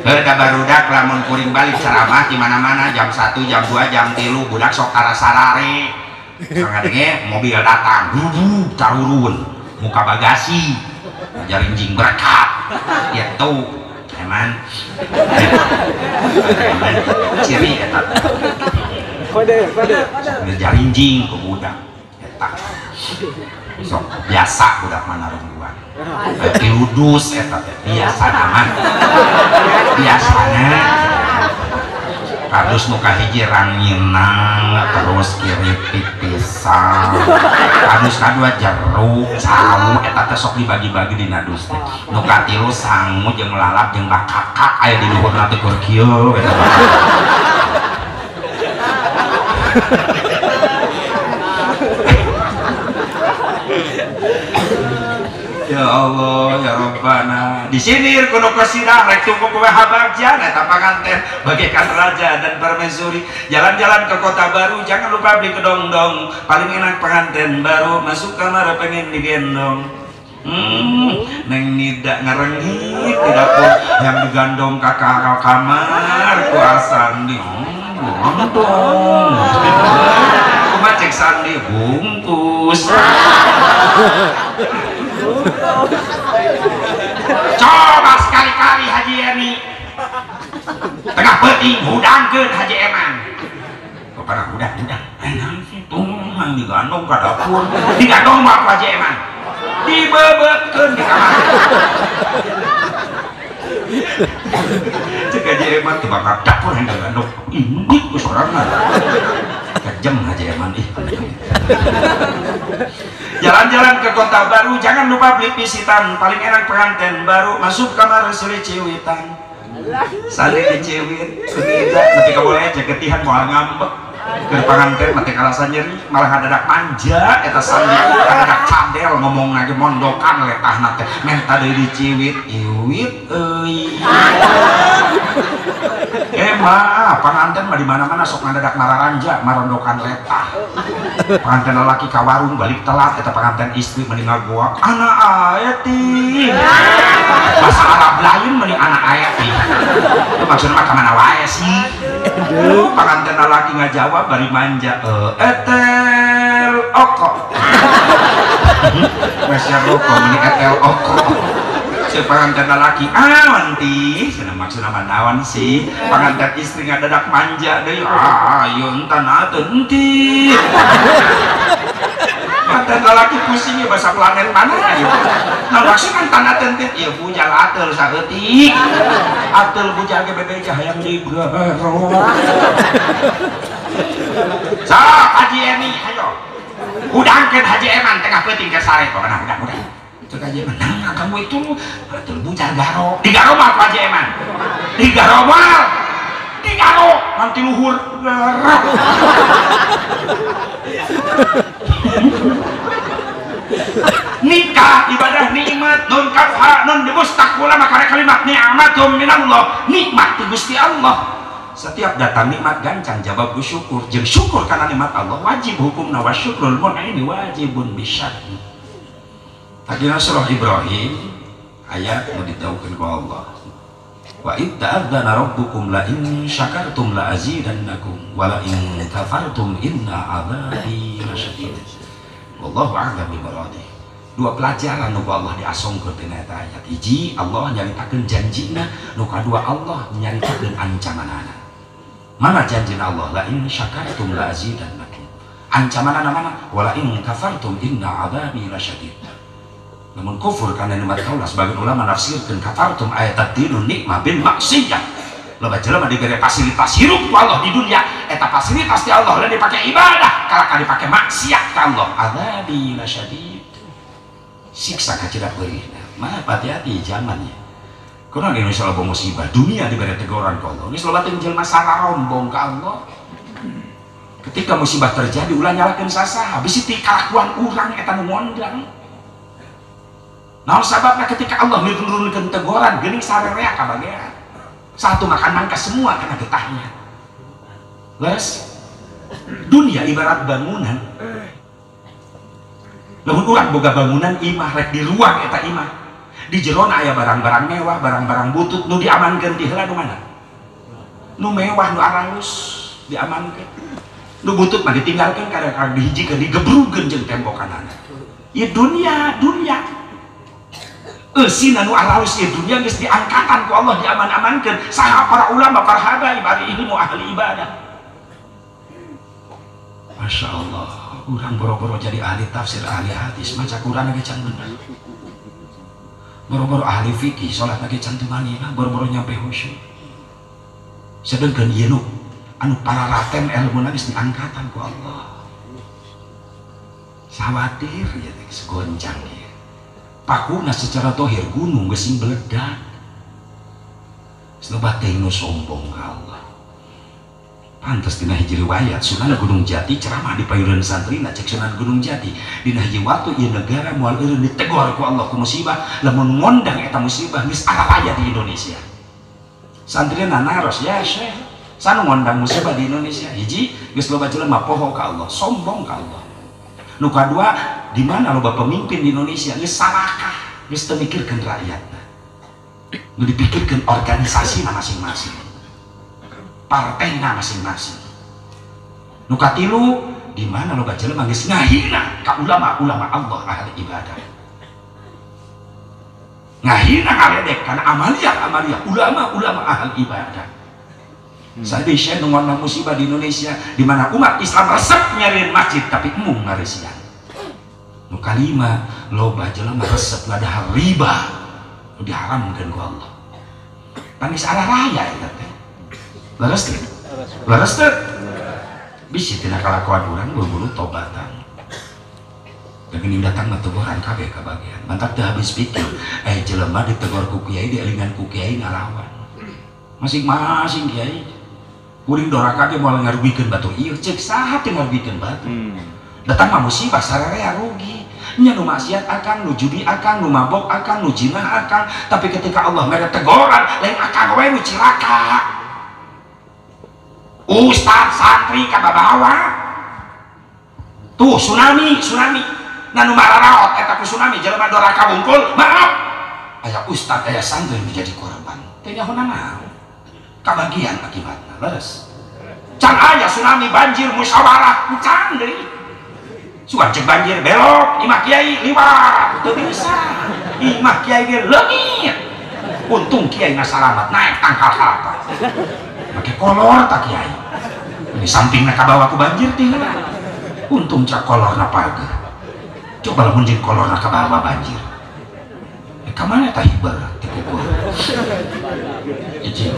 Heureuh barudak lamun kuring balik ceramah di mana-mana jam 1 jam 2 jam 3 budak sok sarare kadenge mobil datang tarurun muka bagasi jarinjing berkat ya tuh eman ciri eta kode jarinjing ke budak eta sok biasa budak mana rungguan piludus eta biasa naman biasana kadus muka hiji ranginang terus kiri pipisan kadus kadua jeruk sawu eta teh sok dibagi-bagi di nadus teh nu katilu sangu jeung lalap jeung bakakak aya di luhurna teh keur kieu eta ya Allah ya Rabbana disinir kuno qasidah rek tunggu kowe habagjan eta panganten bagaikan raja dan permaisuri jalan-jalan ke kota baru jangan lupa beli kedong-dong paling enak pengantin baru masuk kamar pengen digendong neng nidak ngerengit di dapur yang digandong kakak kamar ku asandi kumaha cek sandi bungkus coba sekali-kali Haji Yani tengah bet penting hudangkeun Haji Eman. Kepada hudang enang sih tuhan digandong ke dapur digandong sama Haji Eman dibebetkeun di kamar. Cek Haji Eman teu bakal dapur yang digandong indik ku sorangan kejem Haji Eman ih. Jalan-jalan ke kota baru jangan lupa beli pisitan paling enak pengantin baru masuk kamar seli ciwitan sali diciwit kunida ketika boleh jaketihan moal ngambek ke pengantin mati karasa nyeri malah ngadadak manja eta sandi ngadadak cadel ngomong lagi mondokan letahna teh menta deui diciwit iwit euy. Mah pengantin mah di mana-mana sok ngadadak mararanja marondokan letah. Pengantin lelaki ka warung balik telat eta pengantin istri meninggal goak anak ayati. Bahasa Arab lain mending anak ayati. Itu maksudnya mah kemana wae sih? Pengantin lelaki ngajawab bari manja etel oko. Masya roko mending etel oko. Si pengantin lelaki awanti sana maksudnya naon sih pengantin istri ngadadak manja deui ayo entanateun enti pengantin lelaki pusingnya bahasa planet mana ya nah maksudnya tanateun teh ieu bujal ateul saeutik ateul bujal ge bebeja hayang digero sok Haji Emi ayo udangkeun Haji Eman tengah peuting ke sare pokona udah cek Haji Eman nah kamu itu atul bujar garo di garo mah Haji Eman di garo mah di garo nanti luhur nikah ibadah nikmat nun kafha nun dimustaqbala maka kalimat ni'matum minallah nikmat ti Gusti Allah. Setiap datang nikmat gancang jawab syukur jeung syukur karena nikmat Allah wajib hukumna wa syukrul mun'imi wajibun bisyarri. Hadina surah Ibrahim ayat nu ditaukeun ku Allah. Wa id ta'adzana rabbukum la in syakartum la azidannakum wa la in kafartum inna 'adzabi lasyadid. Wallahu a'lam bimaradi. Dua pelajaran nu Allah diasongkeun tina eta ayat. Hiji Allah nyaritakeun janjina, nu kadua Allah nyaritakeun ancamanana. Mana janjina Allah? La in syakartum la azidannakum. Ancamanana mana? Wa la in kafartum inna 'adzabi lasyadid. Namun kufur karena nikmat Allah sebagian ulama nafsirkeun kafartum ayat tadinu nikmah bil maksiyah. Loba jelema diberi fasilitas hirup ku Allah di dunia eta fasilitas di Allah lain dipakai ibadah kalau kan dipakai maksiat ka Allah adzabi lasyadid siksa kacedak beurihna mah hati-hati zamannya kurang Indonesia loba musibah dunia diberi teguran ku Allah geus loba teh jelema salah rombong ka Allah ketika musibah terjadi ulah nyalakeun sasaha bisi ti kalakuan urang eta nu ngondang. Nah sebabnya ketika Allah menurunkan teguran geuning sarerea kabagean satu makan nangka semua kena getahnya leres dunia ibarat bangunan lamun urang boga bangunan imah rek di ruang eta imah di jerona aya barang-barang mewah barang-barang butut nu diamankeun di heula nu mana nu mewah nu aralus diamankeun nu butut mah ditinggalkeun kadang-kadang dihijikeun digebrugeun jeung tembokanana ieu dunia sina nu aralus ieu dunia geus diangkatan ku Allah diaman-amankeun saha para ulama para habaib bari ilmu ahli ibadah. Masya Allah urang boro-boro jadi ahli tafsir ahli hadis maca Quran ge can bener boro-boro ahli fikih salat ge can teu manina boro-boro nyampe khusyuk sedengkeun ieu nu anu para raten ilmuna geus diangkatan ku Allah sawatir ieu teh segoncang ieu pakuna secara tohir gunung gesing beledak selobat teh nu sombong ka Allah pantes dina hiji riwayat Sunan Gunung Jati ceramah di payureun santrina cek Sunan Gunung Jati dina hiji waktu ieu negara moal eureun ditegor ku Allah ku musibah lamun ngondang eta musibah geus aralaya di Indonesia santrina naros ya Syekh sanu ngondang musibah di Indonesia hiji geus loba jelema poho ka Allah sombong ka Allah nu kadua di mana loba pemimpin di Indonesia geus sarakah geus teu mikirkeun rakyatna nu dipikirkeun organisasina masing-masing partena masing-masing nu katilu di mana loba jelema geus ngahina ka ulama-ulama Allah ahli ibadah ngahina ngaledek kana amalia ulama-ulama ahli ibadah Sadisya nunggu musibah di Indonesia di mana umat Islam resep nyariin masjid tapi emung ngaresian. Nu kalima loba jelema resep ngadahar riba nu diharamkeun ku Allah. Panis arah raya eta teh. Leres teh. Leres teh. Bisi tina kalakuan urang buru-buru tobatan. Dan ini datang teguran kabeh ka bagian. Mantap teh habis pikir, jelema ditegur ku kiai dielingan ku kiai ngalawan. Masing-masing kiai. Kuring doraka ge moal ngarugikeun batu ieu ceuk saha teh ngarugikeun batu. Datang mah musibah sararea rugi. Nya nu maksiat akang, nu judi akang, nu mabok akang, nu jinah akang, tapi ketika Allah mere teguran lain akang we nu cilaka. Ustaz santri ka babawa. Tuh tsunami. Nanu mararaot eta ku tsunami jelema doraka bungkul maaf aya ustad aya santri menjadi korban teh nyahoana naon kabagian akibatna leres can aya tsunami banjir musyawarah can deui sugan cek banjir belok imah kiai liwat teu bisa imah kiai ge leungit untung kiai na salamat naik tangkal harta make kolor tak kiai di sampingna kabawa ku banjir teh untung cak kolorna page coba lamun jeung kolorna ka bawah banjir ka mana tah hibar teh kukur izin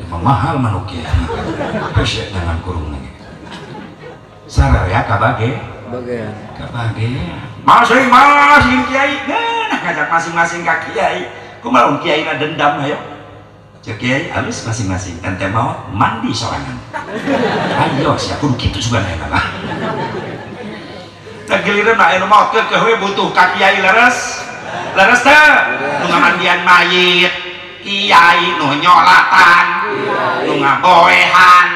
emang mahal manuk ya terus dengan kurung lagi sararea ka bage masing-masing kiai nah ngajak masing-masing ka kiai kumaha kiai na dendam ayo cek kiai alus masing-masing ente mau mandi sorangan ayo sia kudu kitu sugan eta lah giliran anu maot ke we butuh ka kiai leres teh nu ngamandian mayit kiai nu nyolatan nu ngaboehan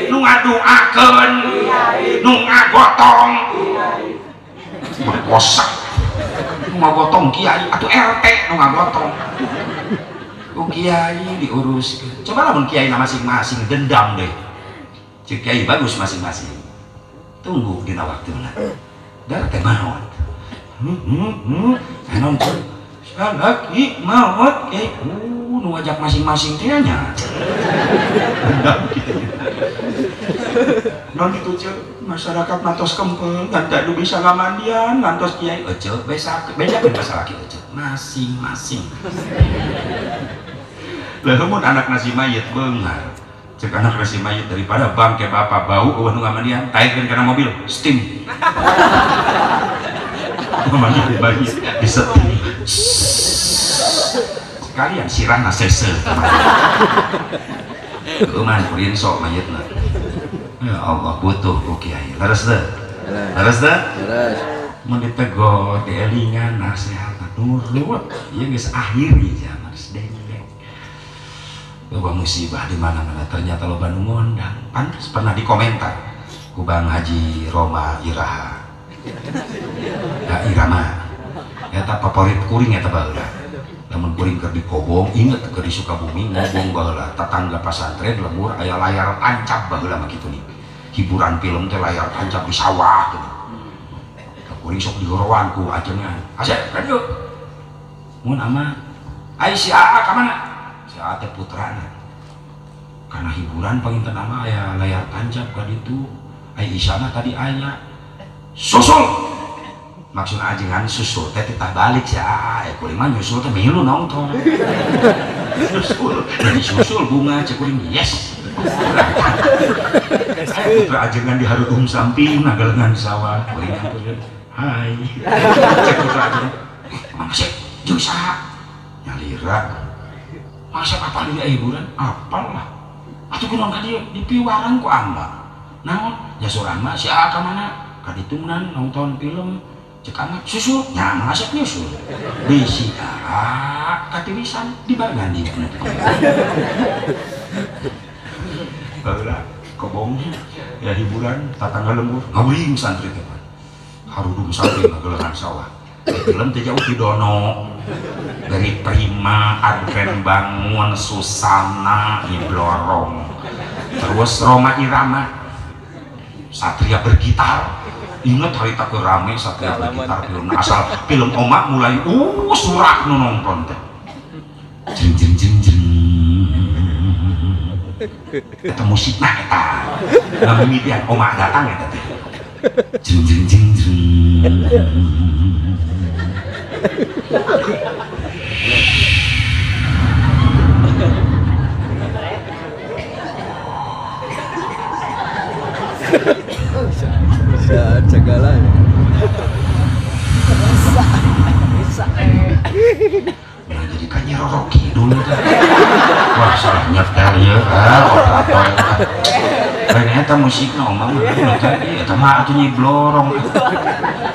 nu ngaduakeun nu ngagotong berkosa nu ngagotong kiai atuh RT nu ngagotong ku kiai diuruskeun coba lamun kiai na masing-masing dendam deh cek kiai bagus masing-masing tunggu dina waktuna dar teh maot anon salaki maot nu ngajak masing-masing teh nya non itu ceuk masyarakat mantos kempel ngan nu bisa ngamandian ngantos kiai ceuk bedakeun masalah kieu ceuk masing-masing lah mun anak nasi mayit beungar cek anak nasi mayit daripada bangke bapak bau eueuh nu ngamandian taikeun kana mobil steam ngamandian bayi disetim sekalian sirahna sese keuman kurin sok mayitna ya Allah butuh ku kiai leres teh mun ditegur dielingan nasihat nurut ieu geus akhiri zaman sedeng loba musibah di mana-mana ternyata loba nu ngondang pantes pernah dikomentar ku Bang Haji Roma Iraha Irama eta favorit kuring eta baheula lamun kuring keur di Kobong inget keur di Sukabumi ngobong baheula tetangga pasantren lembur aya layar tancap baheula mah kitu nih hiburan film teh layar tancap di sawah gitu kuring sok digorowan ku ajengan asep kan yuk mun ama ai si Aa ka mana ate putrana karena hiburan panginten nama aya layar tancap ka ditu ai isana tadi aya susul maksudna ajengan susul teh titah balik sia kuring mah nyusul teh milu nonton susul jadi susul bunga cek kuring yes putra ajengan di harudum samping nagalengan sawah kuring hampir hai cek putra ajengan mana sih jeung saha nyalira masa apa dia hiburan apal lah atau kunaon ka dieu dipiwaran ku amba naon ya sorang mah sia ka mana ka ditu nonton film cek amat susul nya masak nyusul bisi arak katirisan dibagandi baheula kobong ya hiburan tatangga lembur ngawring santri teh harudum santri ngagelengan sawah film teh jauh di dono dari Prima, Adven Bangun, Susana, Iblorong terus Roma Irama Satria Bergitar inget hari tak rame Satria Bergitar film asal film Oma mulai surak nu nonton teh jeng jeng jeng jeng eta musikna eta ngamimidian oma datang eta teh jeng jeng jeng jeng segala nah, jadi kanyi roroki dulu teh wah salah nyetel ya operator lain eta musikna omang eta mah atuh nyi blorong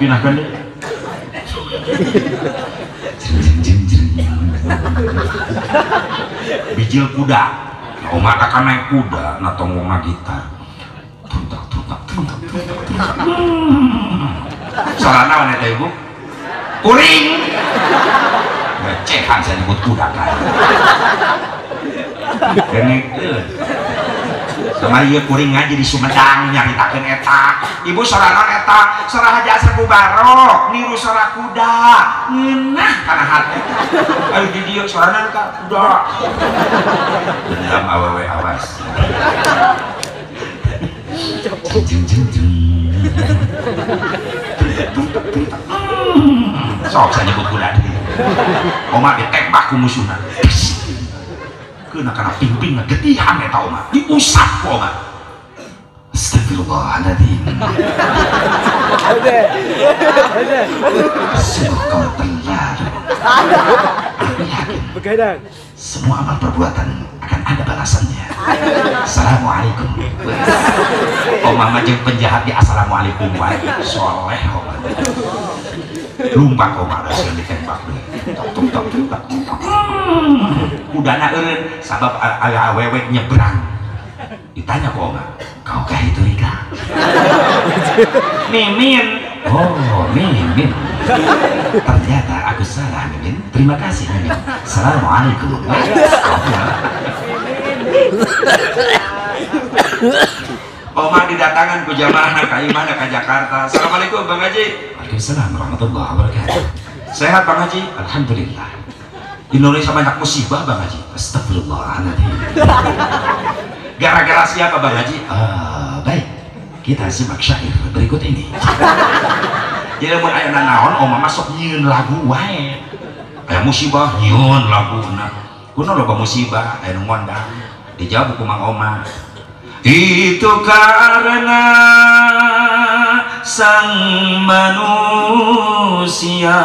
pinahkeun deui bijil kuda oma akan naik kuda na tonggongna gitar tuntak tuntak tuntak tuntak tuntak soalnya naon eta ibu kuring ngecehan saya nyebut kuda kan kene sama ieu kuring ngaji di Sumedang nyaritakeun eta ibu soalna eta sorah Haji Asep Mubarok niru sorah kuda ngeunah kana hati ayo di dieu soalna eta kuda dendam awewe awas jeng jeng jeng sok saya nyebut kuda deui oma ditembak ku musuhna keuna kana pingpingna getihan eta oma diusap ku oma astagfirullahaladzim sungguh kau terlalu aku yakin semua amal perbuatan akan ada balasannya. Assalamualaikum. Oma majeng penjahat di assalamualaikum wae soleh oma lumpak oma rasanya ditembak tok tok tok tok kudana eureun sabab awewe nyebrang ditanya ku oma kau kah itu Rika Mimin oh Mimin ternyata aku salah Mimin terima kasih Mimin assalamualaikum Oma didatangan ku jamaah ka imah ka Jakarta. Assalamualaikum Bang Haji. Waalaikumsalam warahmatullahi wabarakatuh. Sehat Bang Haji? Alhamdulillah. Indonesia banyak musibah Bang Haji. Astagfirullahaladzim. Gara-gara siapa Bang Haji? Baik. Kita simak syair berikut ini. Jadi mun aya naon Oma masuk nyieun lagu wae. Aya musibah nyieun laguna. Kunaon loba musibah aya nu ngondang. Dijawab ku Mang Oma. Itu karena sang manusia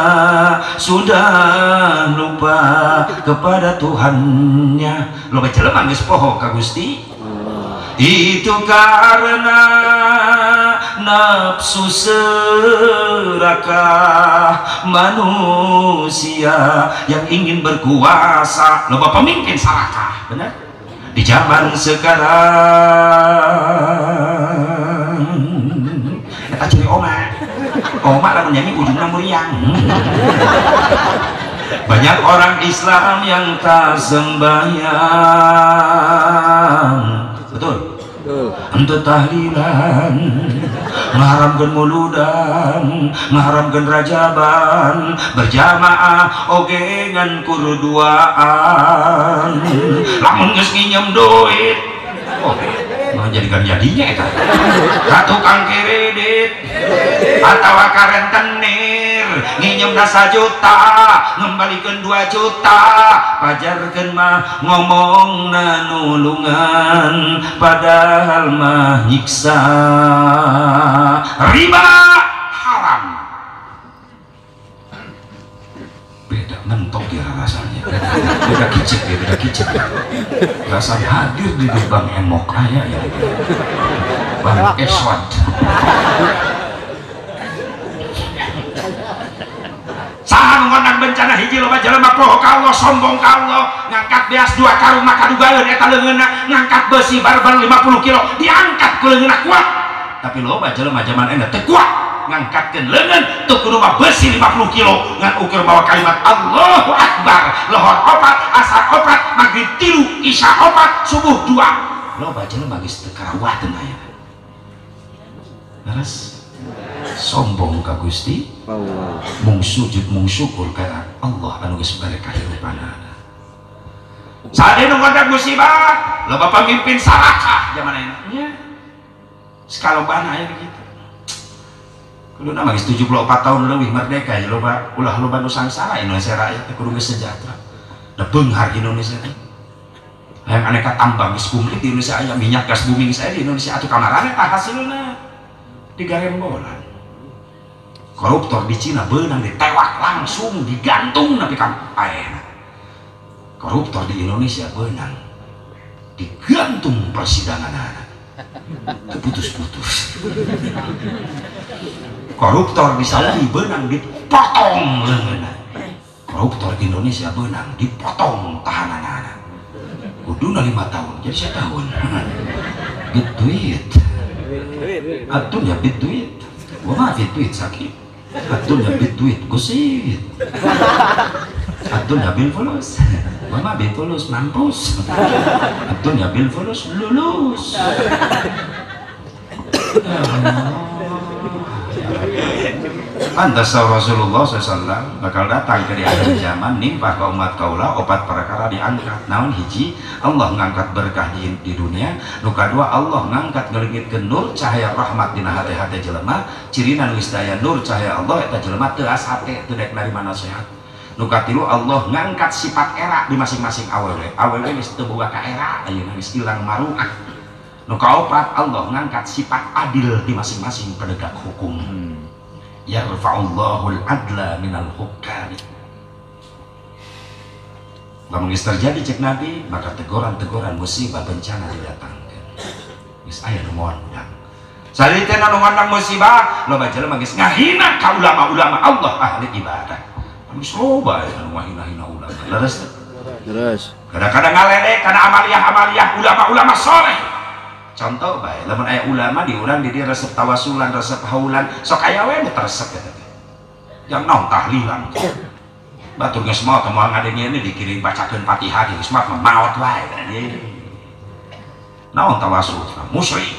sudah lupa kepada Tuhannya. Lo baca lemah geus poho ka Gusti. Itu karena nafsu serakah manusia yang ingin berkuasa. Loba pemimpin sarakah, benar? Di zaman sekarang kita cari oma lalu nyanyi ujungnya meriang. Banyak orang Islam yang tak sembahyang, betul? Untuk tahlilan mengharamkan muludan mengharamkan rajaban berjamaah oge ngan kurduaan lamun geus nginjem duit mah jadikan jadinya eta ka tukang kredit atawa ka rentenir nginjem 1 juta ngembalikan 2 juta pajarkeun mah ngomong nulungan padahal mah nyiksa riba haram beda mentok ya rasanya beda kicik ya beda kicik rasanya hadir di Bang Emok aya ya Bang Eswat saha ngondang bencana hiji loba jelema poho ka Allah sombong ka Allah ngangkat beas 2 karung maka dugaeun eta leungeunna ngangkat besi barbar 50 kilo diangkat ku leungeunna kuat tapi loba jelema zaman endeu teu kuat ngangkatkeun leungeun teu kudu mah besi 50 kilo ngan ukur bawa kalimat Allahu Akbar lohor 4 asar 4 maghrib 3 isya 4 subuh 2 loba jelema geus teu karawateun aya beres sombong ka Gusti mung sujud mung syukur ka Allah anu geus bere kahirupanana saat ini nunggu musibah loba pemimpin sarakah zaman ini sekalobana aya gitu kudu nama 74 tahun lebih merdeka ya loba nusantara Indonesia rakyat kudu sejahtera da beunghar Indonesia yang aneka tambang geus bumi di Indonesia aya minyak gas bumi saya di Indonesia atuh kamarana tah hasilna digarembolan koruptor di Cina beunang ditewak langsung digantung nepi ka paena koruptor di Indonesia beunang digantung persidangan putus-putus koruptor di Saudi beunang dipotong leungeunna koruptor di Indonesia beunang dipotong tahananana kuduna 5 tahun jadi 1 tahun bit duit atun ya bit duit gua mah bit duit sakit atun ya bit duit gusit atun ya bil fulus gua mah bil fulus mampus atun ya bil fulus lulus pantas Rasulullah SAW bakal datang ke di akhir zaman nimpah ke umat kaula opat perkara diangkat naon hiji Allah ngangkat berkah di dunia nu kadua Allah ngangkat ngeulingitkeun nur cahaya rahmat dina hate-hate jelema cirina geus daya nur cahaya Allah eta jelema teu as hate teu daek narima nasihat nu katilu Allah ngangkat sifat era di masing-masing awewe geus teu boga ka era ayeuna geus ilang maruah nu kaopat Allah ngangkat sifat adil di masing-masing penegak hukum yarfa'ullahul adla minal hukami lamun geus terjadi cek Nabi maka teguran-teguran musibah bencana didatangkan geus aya nu moal udang saliteuna nu ngandang musibah loba jelema geus ngahina ka ulama-ulama Allah ahli ibadah geus loba anu ngahina-hina ulama leres kadang-kadang ngaledek kana amaliyah ulama-ulama soleh contoh bae lamun aya ulama di urang di dia resep tawasulan resep haulan sok aya we nu resep eta teh yang naon tahlilan batur geus maot moal ngadengieun dikirim bacakeun Fatihah geus mah maot wae naon tawasul musyrik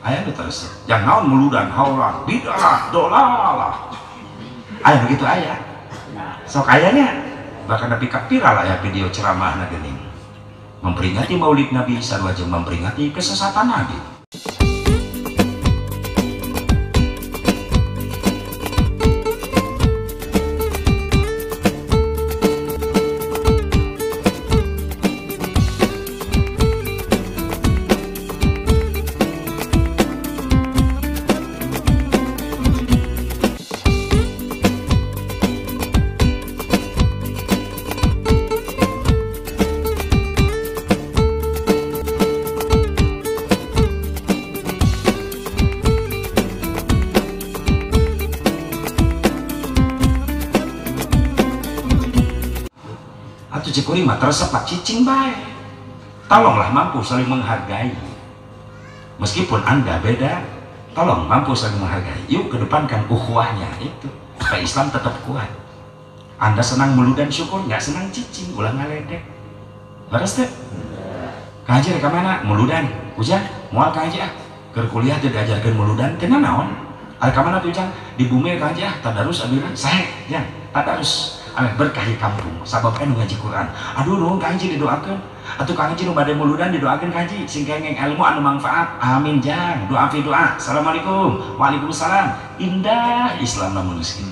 aya nu resep yang naon muludan haulan bidah dolalah aya begitu aya sok ayanya bahkan nepi ka viral aya video ceramahna geuning memperingati maulid Nabi sarua jeung memperingati kesesatan Nabi. Cikuri mah tersepat cicing baik tolonglah mampu saling menghargai meskipun anda beda tolong mampu saling menghargai yuk kedepankan ukhuwahnya itu supaya Islam tetap kuat anda senang muludan syukur nggak senang cicing ulah ngaledek harus deh kaji reka mana muludan hujan mual kaji ke kuliah tidak diajarkan muludan tena naon ada kamana tuh di bumi kaji tadarus abina saya yang tadarus ame berkahi kampung sabab anu ngaji Quran aduh nuhun kanji didoakeun atuh kanji nu bade muludan didoakeun kanji sing kengeng ilmu anu manfaat amin jang doa fi doa assalamualaikum waalaikumsalam indah Islam namun miskin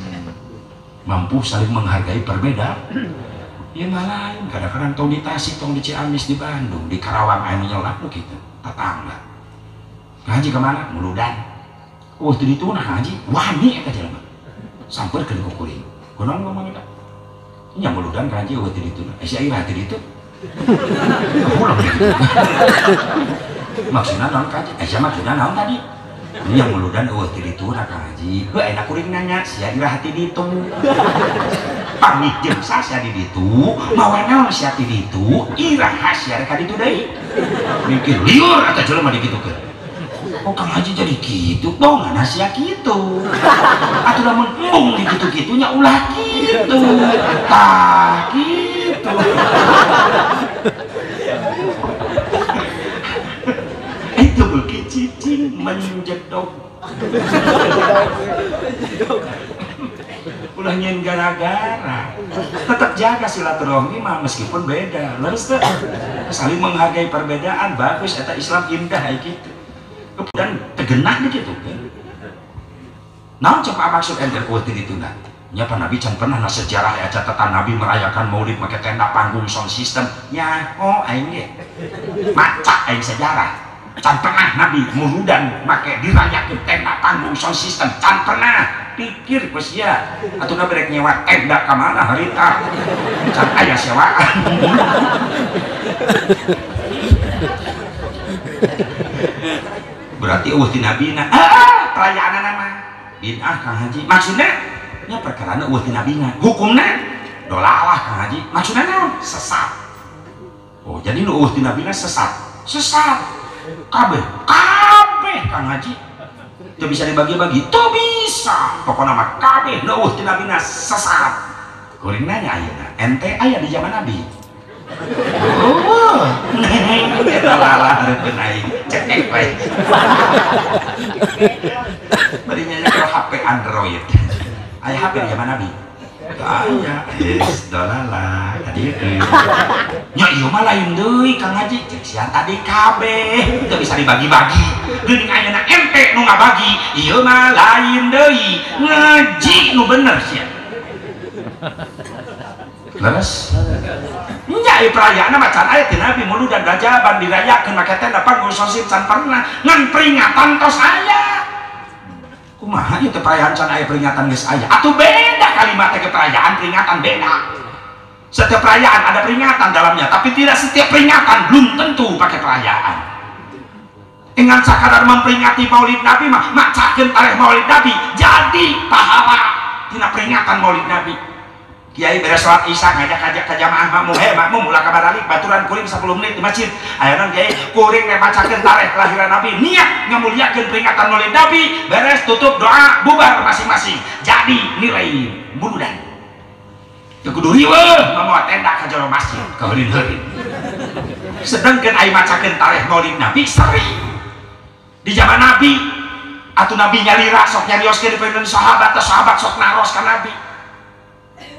mampu saling menghargai perbedaan ya lain kadang-kadang tong di Tasik tong di Ciamis di Bandung di Karawang anu nyelak nu kitu tetangga ngaji ke mana muludan teu dituna ngaji wani eta jelema sampeurkeun ku kuring kunaon ngomong eta nya muludan kanji eueuh teu dituna sia ieu hati ditu ulang gitu maksudna naon kanji sia maksudna naon tadi nya muludan eueuh teu dituna kanji heuh enak kuring nanya sia ira hati ditu pamit jeung sia di ditu mawa naon sia di ditu iraha sia ka ditu deui mikir liur eta jelema digitukeun oh Kang Haji jadi gitu dong sia gitu atuh lamun embung di gitu-gitunya ulah gitu tah gitu itu beuki cicing menjedok ulah nyen gara-gara. Tetap jaga silaturahmi mah meskipun beda. Leres teh. Saling menghargai perbedaan, bagus eta Islam indah kayak gitu. Dan tegenah gitu kan. Naon coba maksud ente eueuh ditunda? Nya pa Nabi can pernah na sejarah ya catatan Nabi merayakan Maulid make tenda panggung sound system. Nya aing ge. Maca aing sejarah. Can pernah Nabi muludan make dirayakeun tenda panggung sound system. Can pernah pikir geus ya. Atuna berek nyewa tenda ka mana harita. Can aya sewaan. Berarti eueuh ti nabina. Perayaanana mah bid'ah Kang Haji. Maksudnya nya perkara eueuh ti nabina. Hukumna dolalah Kang Haji. Maksudna naon? Sesat. Oh, jadi nu eueuh ti nabina sesat. Sesat. Kabeh Kang Haji. Teu bisa dibagi-bagi. Teu bisa. Pokona mah kabeh nu eueuh ti nabina sesat. Kuring nanya ayeuna, ente aya di zaman Nabi? Oh, eta lalah hareupeun aing. Cek bae. Bari nya HP Android. Aya HP di zaman Nabi? Aya, dolalah tadi nya ieu mah lain deui Kang Haji. Cek sia tadi kabeh teu bisa dibagi-bagi. Geuning ayeuna ente nu ngabagi, ieu mah lain deui. Ngaji nu bener sia. Leres? Nya perayaan macan aya ti Nabi mulu dan rajaban dirayakeun make tenda panggung sosit can pernah ngan peringatan tos aya. Kumaha ieu teh perayaan can aya peringatan geus aya. Atuh beda kalimat teh perayaan peringatan beda. Setiap perayaan ada peringatan dalamnya, tapi tidak setiap peringatan belum tentu pakai perayaan. Dengan sakadar memperingati Maulid Nabi mah macakeun tarikh Maulid Nabi jadi pahala tina peringatan Maulid Nabi. Kiai beres sholat isya ngajak ke jamaah makmum ulah kabar balik baturan kuring 10 menit di masjid. Ayeuna Kiai kuring macakeun tarikh kelahiran Nabi, niat ngamuliakeun peringatan Maulid Nabi, beres tutup doa bubar masing-masing. Jadi nilai buludan. Teu kudu riweuh mamawa tenda ka jero masjid ka heureun-heureun. Sedengkeun aya macakeun tarikh Maulid Nabi sering. Di zaman Nabi atuh Nabi nyalira sok nyarioskeun dipeueun sahabat sok naros ka Nabi.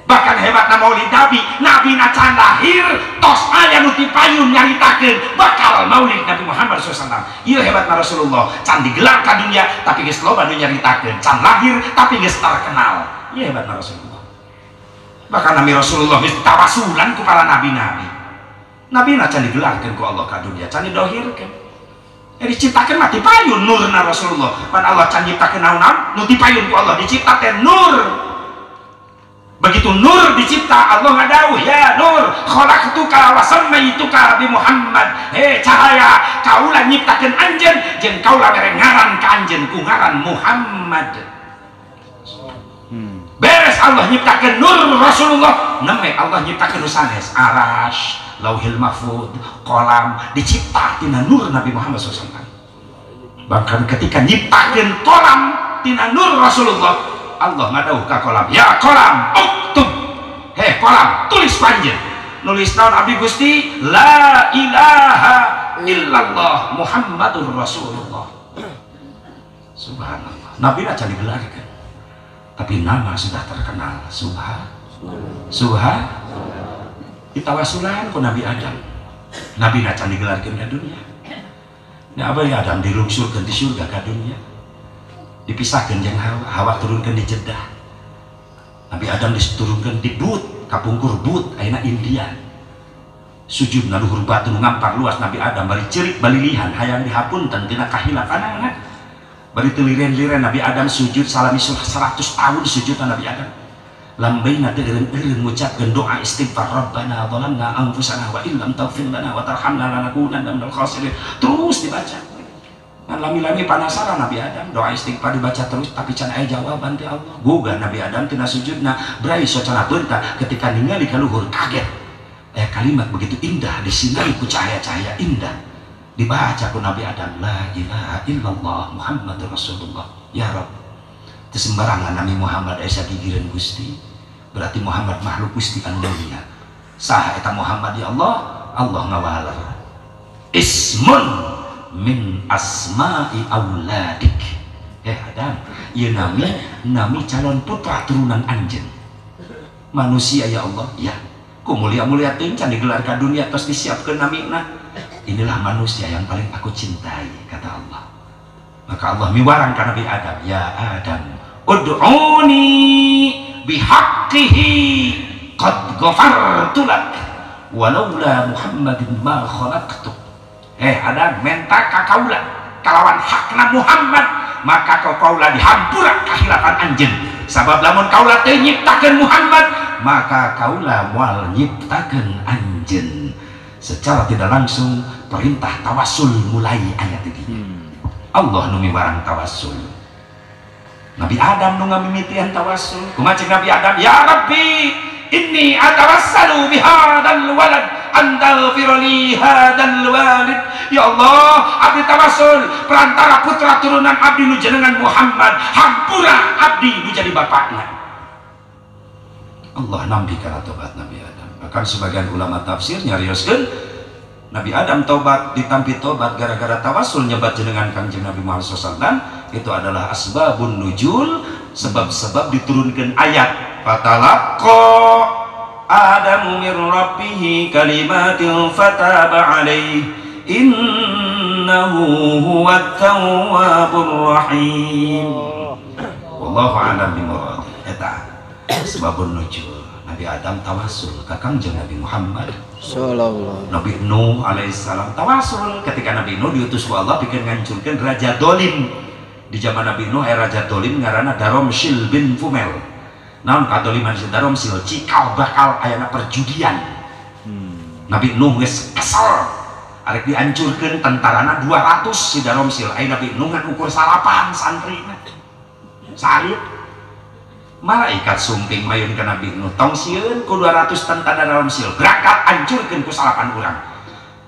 Bahkan hebatna Maulid Nabi, Nabi na can lahir tos aya nu dipayun nyaritakeun bakal Maulid Nabi Muhammad SAW. Ieu hebatna Rasulullah, can digelar ka dunia tapi geus loba nu nyaritakeun, can lahir tapi geus terkenal. Ieu hebatna Rasulullah. Bahkan Nabi Rasulullah geus tawasulan ku para nabi-nabi. Nabi na can digelarkeun ku Allah ka dunia, can didohirkeun. Diciptakeun mah dipayun nurna Rasulullah. Pan Allah can nyiptakeun naon nu dipayun ku Allah, dicipta teh nur. Begitu nur dicipta, Allah ngadawuh, ya nur khalaqtuka wa sammaituka bi Muhammad. Cahaya kaulah nyiptakeun anjeun jeung kaulah mere ngaran ka anjeun ku ngaran Muhammad. Beres Allah nyiptakeun nur Rasulullah, neme Allah nyiptakeun sanes arash, lauhil mahfud, kolam dicipta tina nur Nabi Muhammad SAW. Bahkan ketika nyiptakeun kolam tina nur Rasulullah, Allah ngadauh ka kolam, ya kolam uktub, kolam tulis panjeun. Nulis naon abdi Gusti? La ilaha illallah Muhammadur Rasulullah. Subhanallah. Nabi na can digelarkeun, tapi nama sudah terkenal. Ditawasulan ku Nabi Adam. Nabi na can digelarkeun ka dunia. Nya abah ya Adam dilungsurkeun di surga ka dunia. Dipisahkan jeung Hawa turunkan di Jeddah. Nabi Adam diturunkan di But, kapungkur But, ayeuna India. Sujud na luhur batu nu ngampar luas Nabi Adam bari ceurik bali lihan hayang dihapunten tina kahilafanana. Bari teu liren-liren Nabi Adam sujud salami 100 tahun sujud Nabi Adam. Lambaina teu eureun-eureun ngucapkeun doa istighfar Rabbana zalamna anfusana wa illam taghfir lana wa tarhamna lanakunanna minal khasirin. Terus dibaca. Kan lami-lami penasaran Nabi Adam, doa istighfar dibaca terus tapi can aya jawaban ti Allah. Gugah Nabi Adam tina sujudna brai socana beunta ketika ningali ka luhur kaget. Kalimat begitu indah disinari ku cahaya-cahaya indah. Dibaca ku Nabi Adam, la ilaha illallah Muhammadur Rasulullah. Ya Rabb, teu sembarangan Nabi Muhammad aya sagigireun Gusti. Berarti Muhammad makhluk Gusti anu mulia. Saha eta Muhammad ya Allah? Allah ngawalar. Ismun min asma'i auladik. Adam, ieu nami calon putra turunan anjeun. Manusia ya Allah, ya. Ku mulia-mulia teuing can digelar ka dunia tos disiapkeun namina. Inilah manusia yang paling aku cintai, kata Allah. Maka Allah miwarang ka Nabi Adam, ya Adam, ud'uni bihaqqihi qad ghafartu lak walaula Muhammadin ma khalaqtu. Adam, menta ka kaula kalawan hakna Muhammad maka kaula dihampura kahilafan anjeun. Sabab lamun kaula teu nyiptakeun Muhammad maka kaula moal nyiptakeun anjeun. Secara tidak langsung perintah tawassul mulai ayat ini. Allah nu miwarang tawassul. Nabi Adam nu ngamimitian tawassul. Kumaha cek Nabi Adam, ya Rabbi inni atawassalu bihadzal walad antaghfirli hadzal walid. Ya Allah, abdi tawassul perantara putra turunan abdi nu jenengan Muhammad, hampura abdi nu jadi bapakna. Allah nampi kana tobat Nabi Adam. Bahkan sebagian ulama tafsir nyarioskeun Nabi Adam tobat, ditampi tobat gara-gara tawassul nyebat jenengan Kangjeng Nabi Muhammad SAW. Itu adalah asbabun nujul, sebab-sebab diturunkan ayat fatalaqqa Adamu min rabbih kalimatin fataba alaihi innahu huwat tawwabur rahim. Wallahu a'lam bimurad. Eta sebabun nujul Nabi Adam tawassul ka Kangjeng Nabi Muhammad sallallahu. Nabi Nuh alaihissalam tawassul ketika Nabi Nuh diutus ku Allah bikin ngancurkeun raja dolim. Di zaman Nabi Nuh raja dolim ngaranna Daromsil bin Fumel. Naon kadoliman si Daromsil, cikal bakal ayana perjudian. Nabi Nuh geus kesel arek dihancurkeun tentarana 200 si Daromsil. Aya Nabi Nuh ngan ukur salapan santrina salib. Malaikat sumping mayun ke Nabi Nuh tong sieun ku 200 tentara Daromsil berangkat hancurkeun ku salapan urang.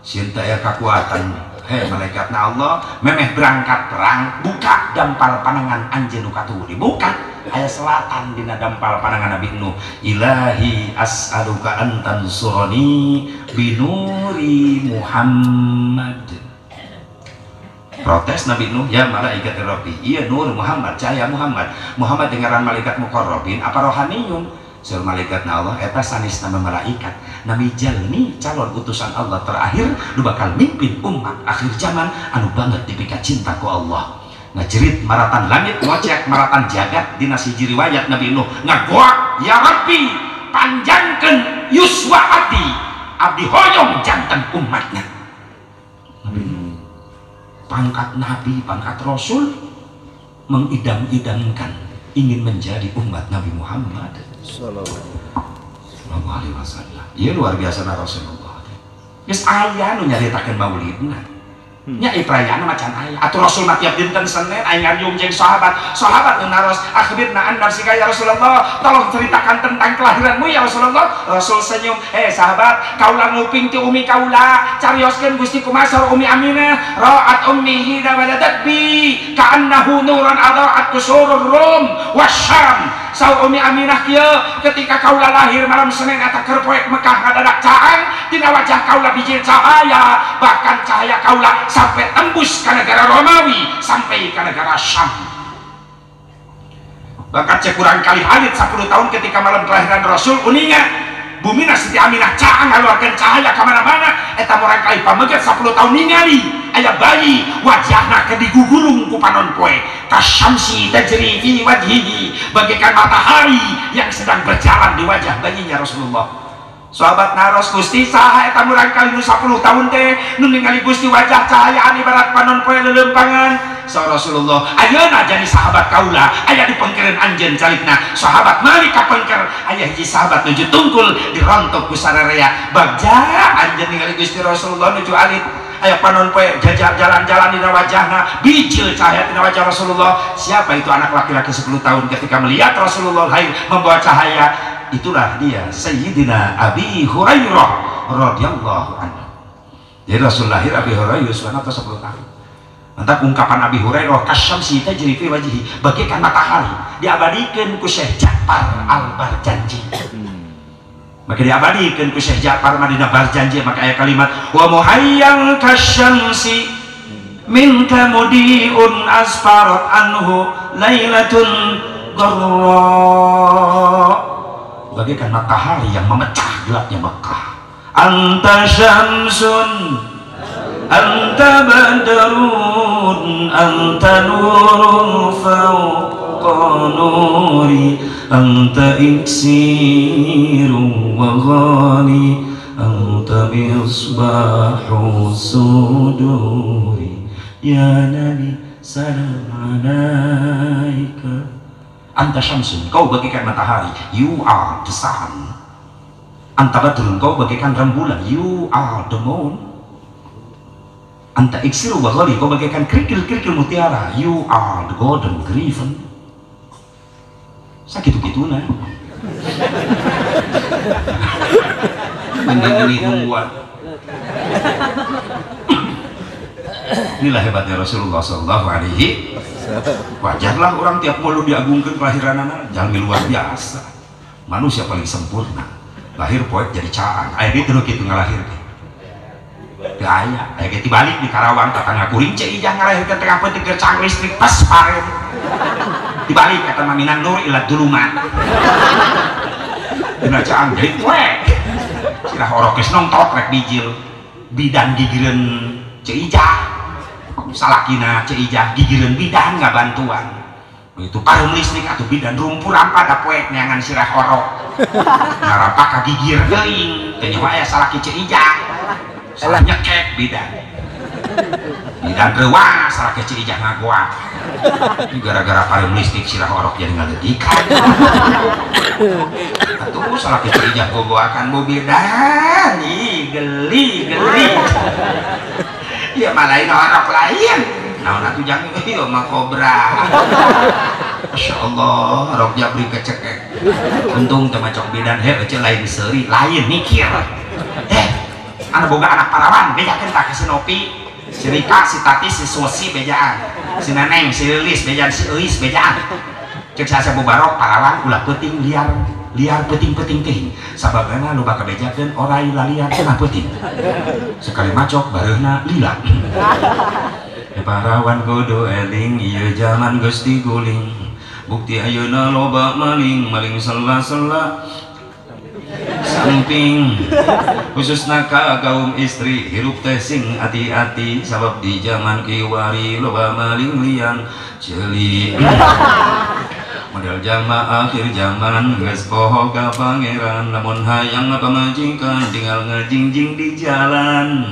Sieun teh aya kakuatan. Malaikatna Allah memeh berangkat perang buka dampal panangan anjeun nu katuhuri. Buka aya selatan dina dampal panangan Nabi Nuh. Ilahi as'aluka an tansurani binuri Muhammad. Protes Nabi Nuh, ya malaikat Rabbi, iya nur Muhammad, cahaya Muhammad. Muhammad dengaran malaikat muqarrabin apa rohaniyun? Sur malaikatna Allah eta sanes nama malaikat. Nabi jalmi calon utusan Allah terakhir nu bakal mimpin umat akhir zaman anu banget dipika cinta ku Allah. Ngajerit maratan langit ngocek maratan jagat dina siji riwayat Nabi Nuh ngagoak, ya Rabbi panjangkeun yuswa abdi hoyong janten umatnya. Nabi Nuh pangkat nabi, pangkat rasul mengidam-idamkan ingin menjadi umat Nabi Muhammad sallallahu alaihi wasallam. Ieu luar biasa na Rasulullah. Geus aya nu nyaritakeun maulidna. Nya iprayana macan aya. Atuh Rasul mah tiap dinten Senin aya ngariung jeung sahabat nu naros akhbirna an nafsika ya Rasulullah. Tolong ceritakan tentang kelahiranmu ya Rasulullah. Rasul senyum, sahabat, kaula nguping ti umi kaula, carioskeun Gusti kumaha saur umi Aminah, ra'at ummihi waladat bi ka'annahu nuran adaat kusurur Rum wasyam. Saur umi Aminah kieu ketika kaula lahir malam Senin eta keur poek Mekah ngadadak caang dina wajah kaula biji cahaya, bahkan cahaya kaula sampai tembus ke negara Romawi sampai ke negara Syam. Bahkan cek kurang kali halit 10 tahun ketika malam kelahiran Rasul uninga bumina Siti Aminah caang ngaluarkeun cahaya ka mana-mana eta murang kali pameget 10 tahun ningali aya bayi wajahna ke digugulung ku panon poe kasyamsi tajri fi wajhihi bagaikan matahari yang sedang berjalan di wajah bayinya Rasulullah. Sahabat naros Gusti saha eta murang kali nu 10 tahun teh nu ningali Gusti wajah cahayaan ibarat panon poe leuleumpangan. Sa Rasulullah ayeuna jadi sahabat kaula aya di pengkereun anjeun calikna sahabat malik ka pengker aya hiji sahabat nuju tungkul dirontok ku sararea bagja anjeun ningali Gusti Rasulullah nuju alit aya panon poe jajak jalan-jalan dina wajahna bijil cahaya dina wajah Rasulullah. Siapa itu anak laki-laki 10 tahun ketika melihat Rasulullah lahir membawa cahaya? Itulah dia Sayyidina Abi Hurairah radhiyallahu anhu. Jadi Rasul lahir Abi Hurairah yuswana 10 tahun. Entah ungkapan Abi Hurairah kasyamsi tajri fi wajhi bagaikan matahari diabadikeun ku Syekh Ja'far Al-Barjanji. Maka diabadikeun ku Syekh Ja'far Madinah Barjanji maka aya kalimat wa muhayyal kasyamsi minka mudiun asfarat anhu lailatun gharra, bagaikan matahari yang memecah gelapnya Mekah. Anta syamsun anta badrun anta nurun fawqa nuri anta iksiru wa ghali anta misbahu suduri ya nabi salam alaika. Anta syamsun, kau bagaikan matahari, you are the sun. Anta badrun, kau bagaikan rembulan, you are the moon. Anta iksiru wa ghali, kau bagaikan kerikil-kerikil mutiara, you are the golden griffin. Sakitu-kitu nah. Mendagri nungguan. Inilah hebatnya Rasulullah Sallallahu Alaihi. Wajarlah orang tiap mulu diagungkan kelahiran anak, jangan luar biasa. Manusia paling sempurna. Lahir poek jadi caang. Ayah itu gitu ngelahir. Gaya, ayah gitu balik di Karawang tetangga kuring cek ijah ngelahirkan tengah penting gercang listrik pas paren. Dibalik kata Maminan Nur ilat duluman. Dina caang jadi poek. Silah orokes nongtok rek bijil bidan gigireun cek ijah. Salakina ceijah gigireun bidan nggak bantuan itu parum listrik atau bidan rumpur pada poek neangan sirah horok ngarapa ka gigir geuing teh nyawa aya salaki ceijah salah nyekek bidan reuah salaki ceijah ngagoak gara-gara parum listrik sirah horok jadi ngaleudikan atuh salaki ceijah gogoakan mobil dan geli ya malain orang lain nah atuh jangan ieu mah kobra. Masya Allah rok jabri kecekek untung teh macok bidan he ece lain seuri lain mikir anu boga anak parawan bejakeun tak si Nopi si Rika si Tati si Sosi bejaan si Neneng si Lilis bejaan si Eis bejaan cek saya bubarok parawan ulah peuting liar peting-peting teh sababana lu bakal bejakeun orai laliar cenah peuting sekali macok bareuna lila parawan kudu eling ieu zaman geus diguling bukti ayeuna loba maling sela-sela samping khususna ka kaum istri hirup teh sing hati-hati sabab di zaman kiwari loba maling liang ceuli model jama akhir zaman geus poho ka pangeran lamun hayang pamajikan tinggal ngajingjing di jalan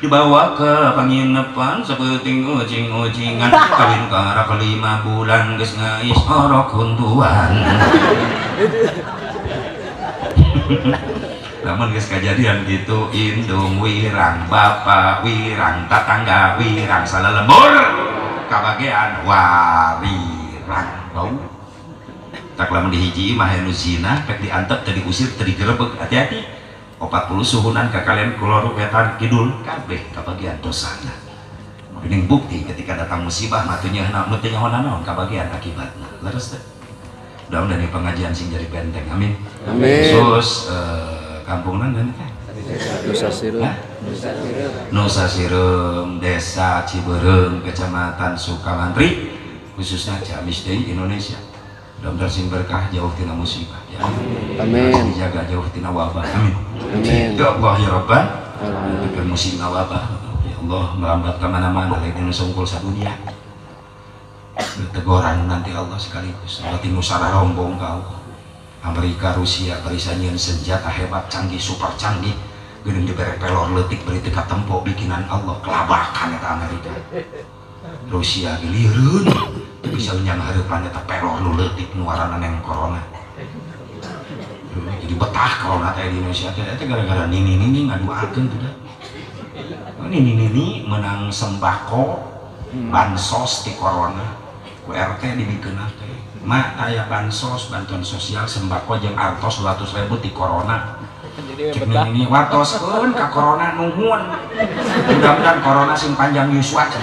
dibawa ke penginapan saeuting ujing-ujingan kawin kara ke 5 bulan geus ngais orok huntuan lamun geus kajadian gitu indung wirang bapak wirang tatangga wirang salelembur kabagean warirang bau tak lamun dihiji mah anu zina pek diantep teu diusir teu digerebek hati-hati 40 suhunan ka kalian kulor wetan kidul kabeh kabagian dosana geuning bukti ketika datang musibah mah teu nyaho naon kabagian akibatna leres teh mudah-mudahan di pengajian sing jadi benteng amin khusus kampungna dan teh Nusa Sireum Desa Ciberem Kecamatan Sukamantri khususnya Ciamis deui Indonesia. Mudah-mudahan sing berkah jauh tina musibah ya. Amin. Dijaga jauh tina wabah. Amin. Amin. Ya Allah ya Rabbal alamin. Musibah wabah. Ya Allah merambat ke mana-mana lain nu sungkul sadunia. Teguran nanti Allah sekaligus. Berarti nusara rombong kau. Amerika, Rusia, barisanyeun senjata hebat canggih super canggih. Geuning dibere pelor leutik beri teu katempo bikinan Allah kelabakan eta Amerika. Rusia gilireun bisa nyang hareupan eta pelor nu leutik nu warana neng corona. Jadi betah corona teh di Indonesia teh eta gara-gara nini ngaduakeun teh da. Nini menang sembako bansos ti corona. Ku RT dibikeun teh. Mak aya bansos bantuan sosial sembako jeung artos 200.000 ti corona. Cek ini watoskeun ka corona nuhun. Mudah-mudahan corona sing panjang yuswa cek.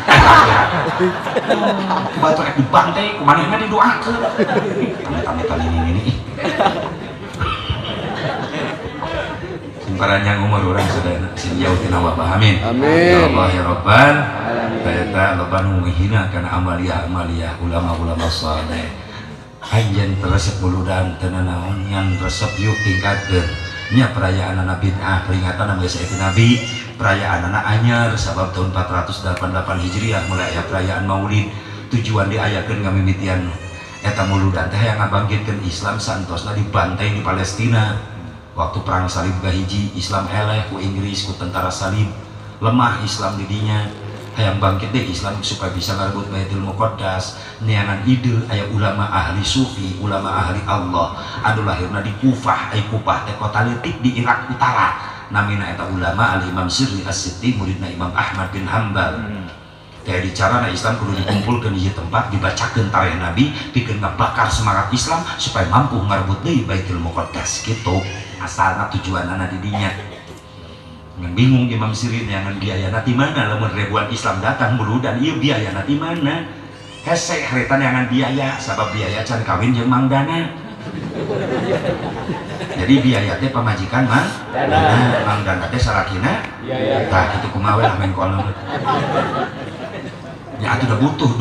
Batu rek dibantai kumanehna didoakeun. Amit-amit ini. Sing paranjang umur urang sadayana sing jauh tina wabah amin. Amin. Ya Allah ya Rabbal Eta loba nu ngehina kana amalia ulama-ulama saleh. Anjeun resep buludan teu naon ngan resep yuk tingkatkeun. Nya perayaan anak bid'ah peringatan nama Sayyidina Nabi, perayaan anak anyar sabab tahun 488 Hijriah mulai aya perayaan Maulid. Tujuan diayakeun ngamimitian eta muludan teh yang ngabangkitkeun Islam santosna dibantai di Palestina. Waktu perang salib gahiji Islam eleh ku Inggris ku tentara salib, lemah Islam di dinya. Hayang bangkit deh Islam supaya bisa ngarebut Baitul Muqaddas. Neangan ide aya ulama ahli sufi, ulama ahli Allah anu lahirna di Kufah, Kufah teh kota leutik di Irak Utara. Namina eta ulama Al Imam Sirri As-Sitti muridna Imam Ahmad bin Hambal. Teh di carana Islam kudu dikumpulkeun di tempat dibacakeun tarikh Nabi pikeun ngabakar semangat Islam supaya mampu ngarebut deui Baitul Muqaddas kitu. Asalna tujuanana di dinya. Ngan bingung Imam Sirin yang biayana di mana lamun ribuan Islam datang muludan ieu biayana di mana? Hese haretan yang biaya sabab biaya can kawin jeung Mang Dana. Jadi biaya teh pamajikan Mang Dana, Mang Dana teh salakina. Tah kitu kumaha we men kolot. Ya atuh udah butuh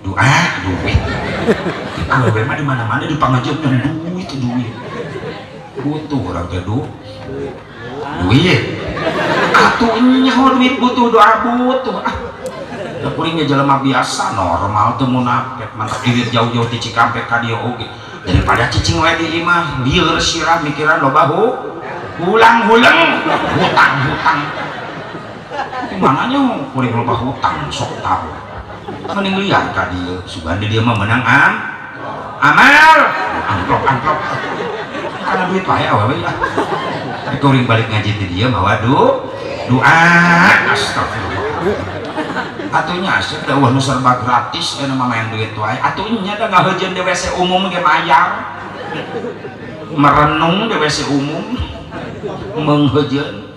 doa duit. Kalau we mah di mana-mana di pangajian duit. Butuh orang teh duit. Atuh nyaho duit butuh doa butuh. Da kuringnya jelema biasa normal teu munafik mantap irit jauh-jauh ti Cikampek ka dieu oge. Daripada cicing we di imah lieur sirah mikiran loba hulang-hulang hutang. Mana nya kuring loba hutang sok tahu. Mending liar ka dieu sugan dia mah menang amal amplop. Karena duit wae awewe ya. Kuring balik ngaji ti dieu mawa doa astagfirullah. Atunya asep teh nu serba gratis anu mah main duit wae. Atunya da ngaheujeun di WC umum ge mayar. Merenung di WC umum mengheujeun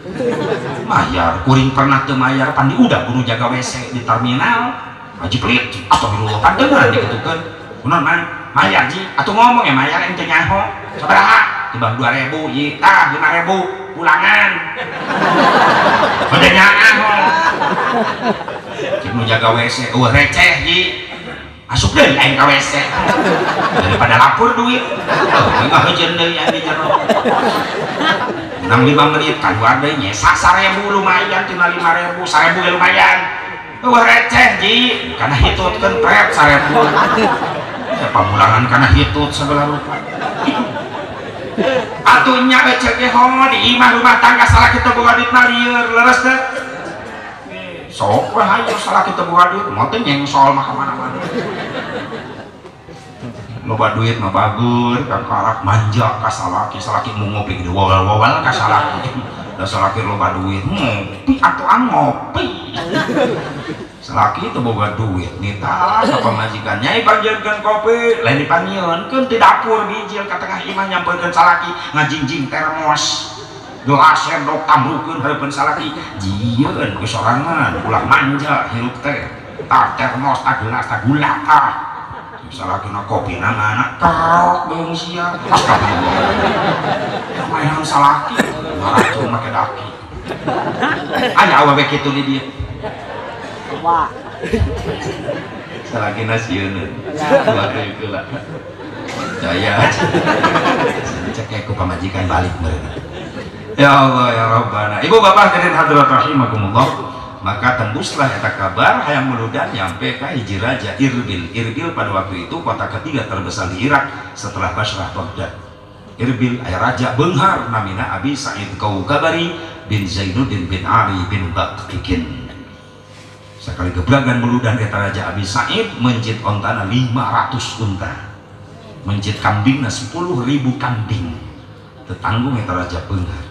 mayar. Kuring pernah teu mayar pan diudah kudu jaga WC di terminal. Haji pelit. Astagfirullah panteungan diketukeun. Kunaon man? Mayar ji. Atuh ngomong ya mayar ente nyaho. Sabaraha? Tibang 2.000 ji. Tah 5.000 pulangan. Udah nyaho. Cik nu jaga WC, receh ji. Masuk deui aing ka WC. Daripada lapor duit. Ngaheujeun deui aya di jero. 65 menit keluar deui nya. 1.000 lumayan tina 5.000, 1.000 ge lumayan. Receh ji. Kana hitutkeun prep 1.000. Ya pamulangan kana hitut segala rupa. Atunya receh ge di imah rumah tangga salah kita boga duit mah lieur leres teh. Sok we hayu salah kita boga duit mote nyengsol mah kemana-mana. Loba duit mah bagur kakarak manja ka salaki mau ngopi gede wawal ka salaki. Da salaki loba duit ngopi atuh ngopi. Salaki teu boga duit nita ka pamajikan nyai panjeunkeun kopi lain dipanyieunkeun ti dapur bijil ka tengah imah nyampeurkeun salaki ngajingjing termos. Gelas sendok tambrukeun hareupeun salaki jieun ku sorangan ulah manja hirup teh tah termos tah gelas tah gula tah salakina kopi anak kerok beung sia astagfirullah mainan salaki ngaracun make daki aya awewe kitu di dieu wah salakina sieun waduh geula jaya cek ku pamajikan balik meureun. Ya Allah ya Rabbana. Ibu bapak hadirin hadirat rahimakumullah. Maka tembuslah eta kabar hayang muludan nyampe ka hiji raja Irbil. Irbil pada waktu itu kota ketiga terbesar di Irak setelah Basrah Baghdad. Irbil aya raja beunghar namina Abi Sa'id Kaukabari bin Zainuddin bin Ali bin Baktikin. Sekali gebragan muludan eta raja Abi Sa'id mencit ontana 500 unta. Mencit kambingna 10.000 kambing. Tetanggung eta raja beunghar.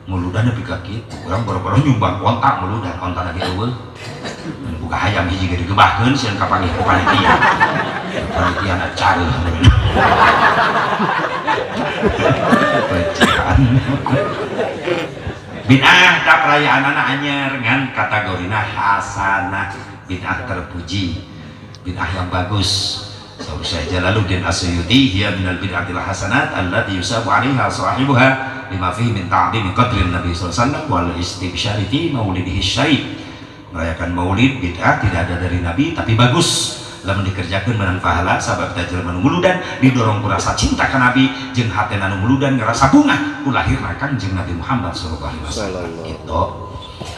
Muludan nepi ka kitu urang boro-boro nyumbang ontak muludan ontak lagi eueuh buka hayam hiji ge digebahkeun sieun ka panggih ku panitia panitia acara bid'ah ta perayaanana anyar ngan kategorina hasanah bid'ah terpuji bid'ah yang bagus. Saur Syekh Jalaluddin As-Suyuti hiya minal bid'atil hasanat allati yusabu 'alaiha sahibuha lima fihi min ta'dhimi qadrin Nabi sallallahu alaihi wasallam wal istibsyari fi maulidihi syarif. merayakan maulid bid'ah, tidak ada dari Nabi, tapi bagus lamun dikerjakeun menang pahala sabab ta jelema nu muludan didorong ku rasa cinta ka Nabi jeung hatena nu muludan ngerasa bunga ku lahirna Kanjeng Nabi Muhammad sallallahu alaihi wasallam gitu.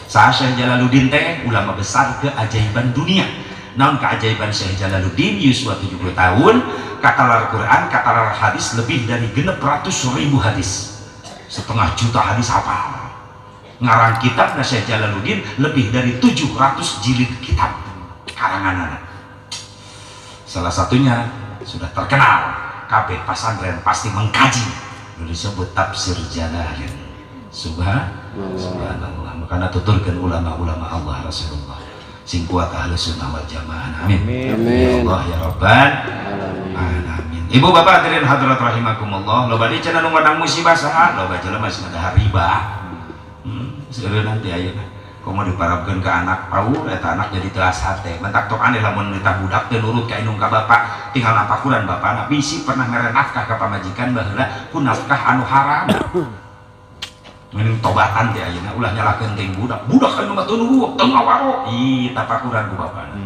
Saha Syekh Jalaluddin teh ulama besar keajaiban dunia. Naon keajaiban Syekh Jalaluddin yuswa 70 tahun, katalar Quran, katalar hadis lebih dari 600.000 hadis, setengah juta hadis hafal. Ngarang kitab Syekh Jalaluddin lebih dari 700 jilid kitab karanganana. Salah satunya sudah terkenal, KB Pasantren pasti mengkaji, disebut tafsir Jalalain. Subhanallah. Makanya tuturkan ulama-ulama Allah Rasulullah sing kuat ahlus sunnah wal jamaah. Amin. Ya Allah ya Rabbal alamin. Ibu bapak hadirin hadirat rahimakumullah, loba di cenah nu ngadang musibah saha, loba jelema masih ada riba. Seureun nanti ayeuna komo diparabkeun ka anak paur eta anak jadi teu asat teh mentak tok aneh lamun eta budak teu nurut ka indung ka bapak tinggal napakuran bapana bisi pernah mere nafkah ka pamajikan baheula ku nafkah anu haram mending tobatan teh ayeuna ulah nyalakeun teh budak anu mah teu nurut teu ngawaro ih tapakuran ku bapana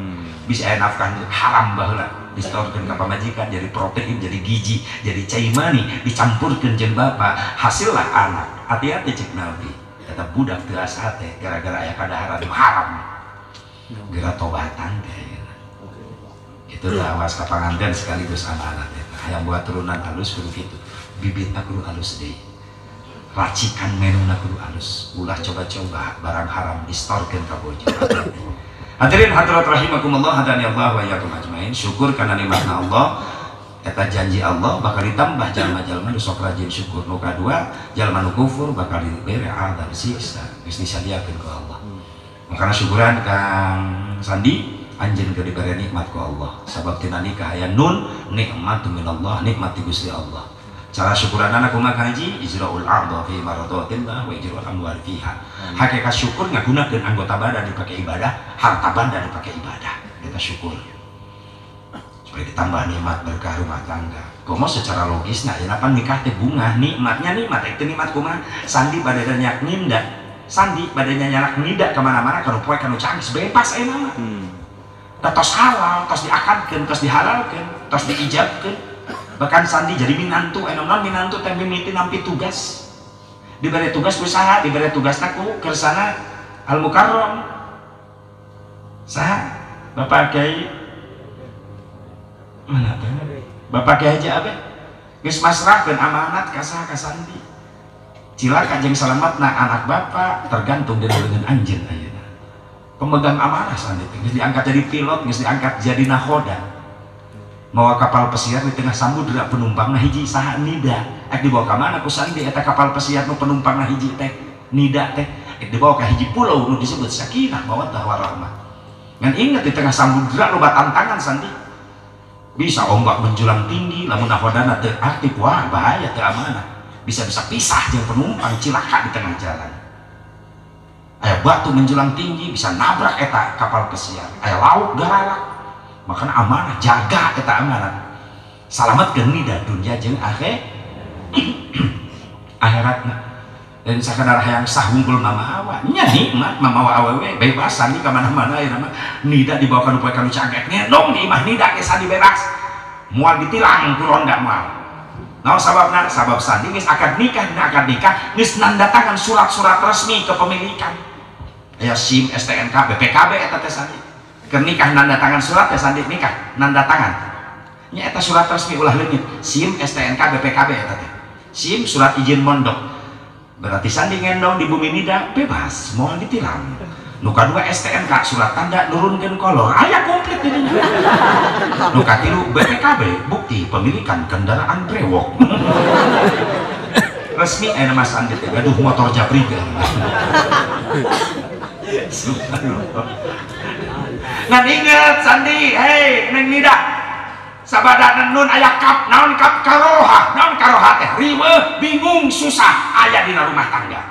bisa aya nafkah haram baheula distorkeun ka pamajikan jadi protein jadi gizi jadi caimani dicampurkeun jeung bapa hasillah anak hati-hati cek Nabi kata budak teu asa teh gara-gara aya kadaharan haram geura tobatan teh kitu lah awas ka panganten sekaligus anak-anak teh hayang buat turunan halus kudu kitu bibitna kudu halus deui racikan menuna kudu halus ulah coba-coba barang haram distorkeun ka bojo. Hadirin hadirat rahimakumullah hadani Allah wa iyyakum ajmain. Syukur karena nikmatna Allah eta janji Allah bakal ditambah jalma-jalma nu sok rajin syukur. Nu kadua jalma nu kufur bakal dibere azab siksa geus disadiakeun ku Allah. Makana syukuran Kang Sandi anjeun keur dibere nikmat ku Allah sabab tina nikah aya nun nikmatu minallah nikmat ti Gusti Allah. Cara syukuranana kumaha Haji izraul a'dha fi maradatillah wa ijrul amwal fiha. Hakikat syukur ngagunakeun anggota badan dipake ibadah, harta banda dipake ibadah. Kita syukur supaya ditambah nikmat berkah rumah tangga. Komo secara logis nah ya apa nikah teh bunga nikmatnya nikmat itu nikmat kumaha sandi badannya nyak ninda sandi badannya nyak ninda kemana-mana kalau poe kanu cangis bebas aya mah tos halal tos diakadkeun tos dihalalkeun tos diijabkeun bahkan sandi jadi minantu enom minantu teh mimiti nampi tugas diberi tugas usaha diberi tugas naku kersana al mukarram saha Bapak Kiai mana teh Bapak Kiai Haji Abe geus masrahkeun amanat ka saha ka sandi cilaka jeung salametna anak bapak tergantung dari leungeun anjeun ayeuna pemegang amanah sandi teh geus diangkat jadi pilot geus diangkat jadi nahoda mawa kapal pesiar di tengah samudra penumpangna hiji saha nida dibawa ka mana ku sandi eta kapal pesiar nu penumpangna hiji teh nida teh dibawa ka hiji pulau nu disebut Sakinah mawaddah warahmah ngan inget di tengah samudra loba tantangan sandi bisa ombak menjulang tinggi lamun nahodana teu aktif wah bahaya teu amanah bisa pisah jeung penumpang cilaka di tengah jalan aya batu menjulang tinggi bisa nabrak eta kapal pesiar aya laut galak makanya amanah jaga eta amanah salametkeun nida dunya jeung akhiratna dan sakadar hayang sah wungkul mama awa nya nikmat mamawa awewe bebas sandi ka mana-mana ya nama nida dibawa ka nu poe ka nu cagek ngendong di imah nida ge sandi bebas moal ditilang ku ronda moal naon sababna sabab sandi geus akad nikah dina akad nikah geus nanda tangan surat-surat resmi kepemilikan aya SIM STNK BPKB eta teh sandi keur nikah nanda tangan surat teh sandi nikah nanda tangan nya eta surat resmi ulah leungit SIM STNK BPKB eta teh SIM surat izin mondok berarti sandi ngendong di bumi nida bebas mau ditilang nu kadua STNK surat tanda nurunkeun kolor aya komplit ini nu katilu BPKB bukti pemilikan kendaraan brewok resmi nama sandi teh gaduh motor jabrigan subhanallah ngan inget sandi hei neng nida sabada nun aya kap naon kap karoha teh riweuh bingung susah aya dina rumah tangga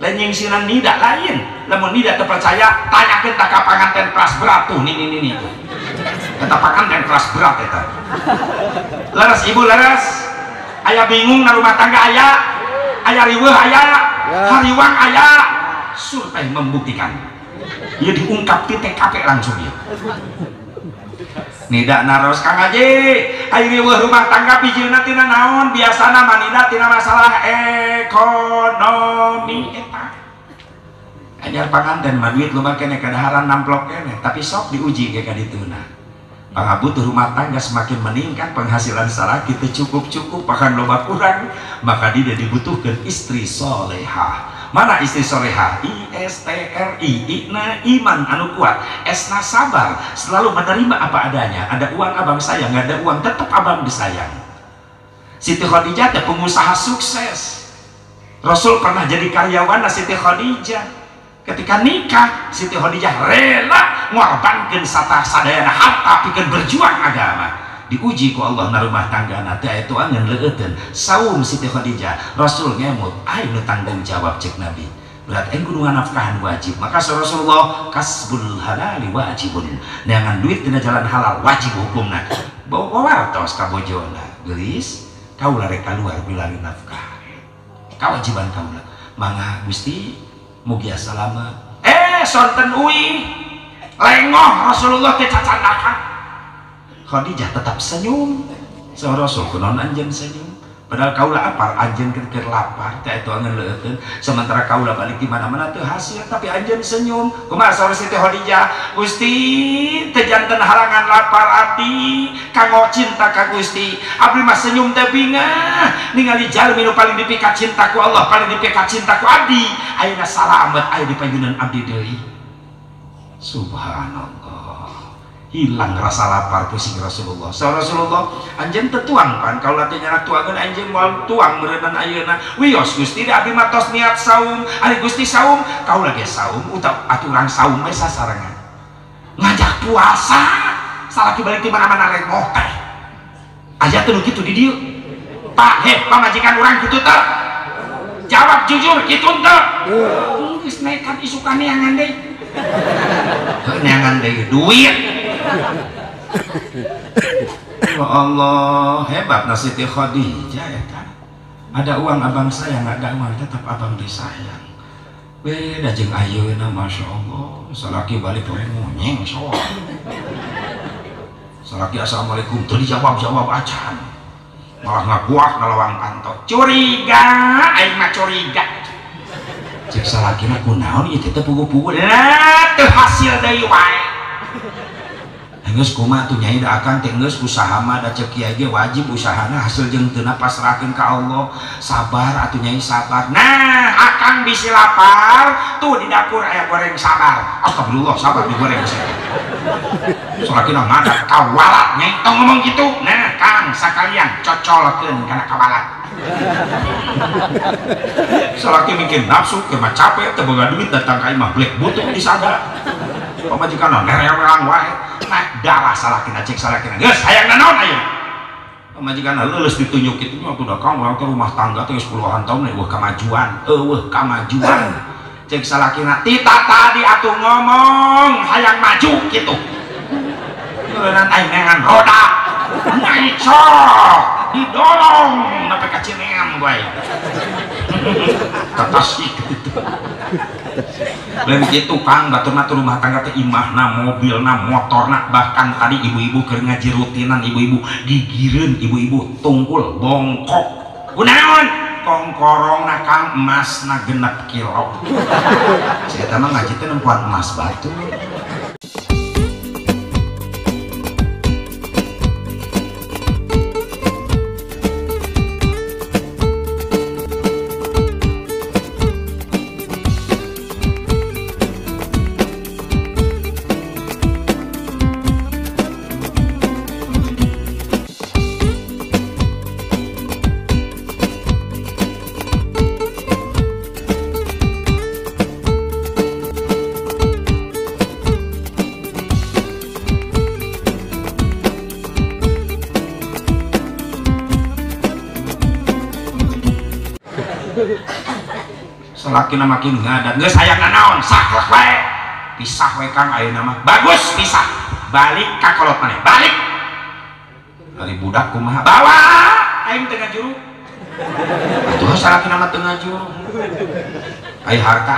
lain yang sinan nida lain lamun nida teu percaya tanyakeun ka panganten kelas berat tuh nini tuh eta panganten kelas berat eta leres ibu leres aya bingung na rumah tangga aya riweuh aya hariwang aya survei membuktikan ya diungkap di TKP langsung ya. Nida naros Kang Haji ayeuna weuh rumah tangga bijilna tina naon biasana manida tina masalah ekonomi eta anyar panganten mah duit loba keneh kadaharan namplok keneh tapi sok diuji ge ka dituna pangabutuh rumah tangga semakin meningkat penghasilan saraki teu cukup-cukup bahkan loba kurang maka dia dibutuhkan istri solehah. Mana istri solehah? ISTRI, Ina iman anu kuat, Esna sabar, selalu menerima apa adanya. Ada uang abang sayang, nggak ada uang tetap abang disayang. Siti Khadijah teh pengusaha sukses. Rasul pernah jadi karyawan Siti Khadijah. Ketika nikah, Siti Khadijah rela ngorbankeun sadayana harta pikeun berjuang agama. Diuji ku Allah na rumah tangga nanti itu angin leueuten saum Siti Khadijah Rasul ngemut aing nu tanggung jawab cek Nabi berarti aing kudu nafkahan wajib maka Rasulullah kasbul halali wajibun neangan duit tina jalan halal wajib hukumna bawa tos ka bojona geulis kaula rek kaluar bilari nafkah kawajiban kaula mangga Gusti mugi salama sonten uing lengoh Rasulullah teh cacandakan Khadijah tetap senyum so Rasul kunaon anjeun senyum padahal kaula apal anjeun keur lapar teh itu angin leueutkeun sementara kaula balik di mana-mana teu hasil tapi anjeun senyum kumaha saur Siti Khadijah Gusti teu janten halangan lapar ati kanggo cinta ka Gusti abdi mah senyum teh bingah ningali jalmi nu paling dipikat cinta ku Allah paling dipikat cinta ku abdi ayeuna salamet aya di panjeunan abdi deui subhanallah hilang rasa lapar pusing Rasulullah. So Rasulullah anjeun teu tuang pan kaula teh nyana tuangeun anjeun moal tuang meureunna ayeuna. Wios Gusti abdi mah tos niat saum, ari Gusti saum, kaula ge saum utak aturan saum we sasarengan. Ngajak puasa, salaki balik di mana-mana lengoh teh. Aya teh nu kitu di dieu. Pak, pamajikan urang kitu teh. Jawab jujur kitu teh. Geus nekat isukan neangan deui. Neangan deui duit. Ya Allah hebat Siti Khadijah ya kan ada uang abang sayang nggak ada uang tetap abang disayang beda jeung ayeuna Masya Allah salaki balik we munyeng soal salaki assalamualaikum tuh dijawab acan malah ngaguak ngalawang kantor curiga aing mah curiga cek salaki mah kunaon ieu teh pugu-pugu nah teu hasil deui wae geus kumaha tuh nyai da akang teh geus usaha mah da cek kiai ge wajib usahana hasil jeung teu pasrahkeun ka Allah sabar atuh nyai sabar nah akang bisi lapar tuh di dapur aya goreng sabar astagfirullah sabar digoreng salakina ngadat kawalat nyai tong ngomong gitu nah Kang sakalian cocolkeun kana kawalat salaki mikir nafsu keur mah capek teu boga duit datang ka imah blek butuh disada pamajikan nerewang wae naik darah salakina cek salakina geus hayang naon ayeuna pamajikan leuleus ditunjuk kitu mah udah kang urang teh rumah tangga teh geus puluhan tahun eueuh kamajuan cek salakina tita tadi atuh ngomong hayang maju kitu eueunan aing neangan roda naik sok didorong nepi ka cineam bae tetas kitu lain gitu Kang baturna rumah tangga teh imahna mobilna motorna bahkan tadi ibu-ibu keur ngaji rutinan ibu-ibu gigireun ibu-ibu tungkul bongkok kunaon kongkorongna Kang emasna 6 kilo saya mah ngaji teh nempuan emas batur salakina makin ngadat geus hayang naon saklek wae pisah we Kang ayeuna mah bagus pisah balik ka kolot maneh balik dari budak kumaha bawa aing teu ngajuru atuh salakina mah teu ngajuru ai harta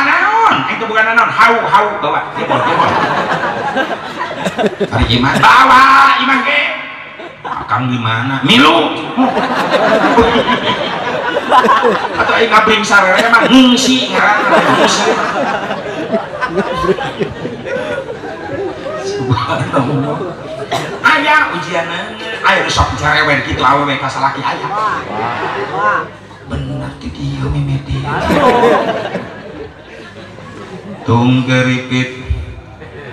naon naon itu bukan naon hau bawa jebol hari iman bawa iman ke akang di mana milu atau aing ngabring sarere mah ngungsi ngaranna ngungsi subhanallah aya ujianna aya sok carewen kitu awewe ka salaki aya bener ti dieu mimiti tung keripit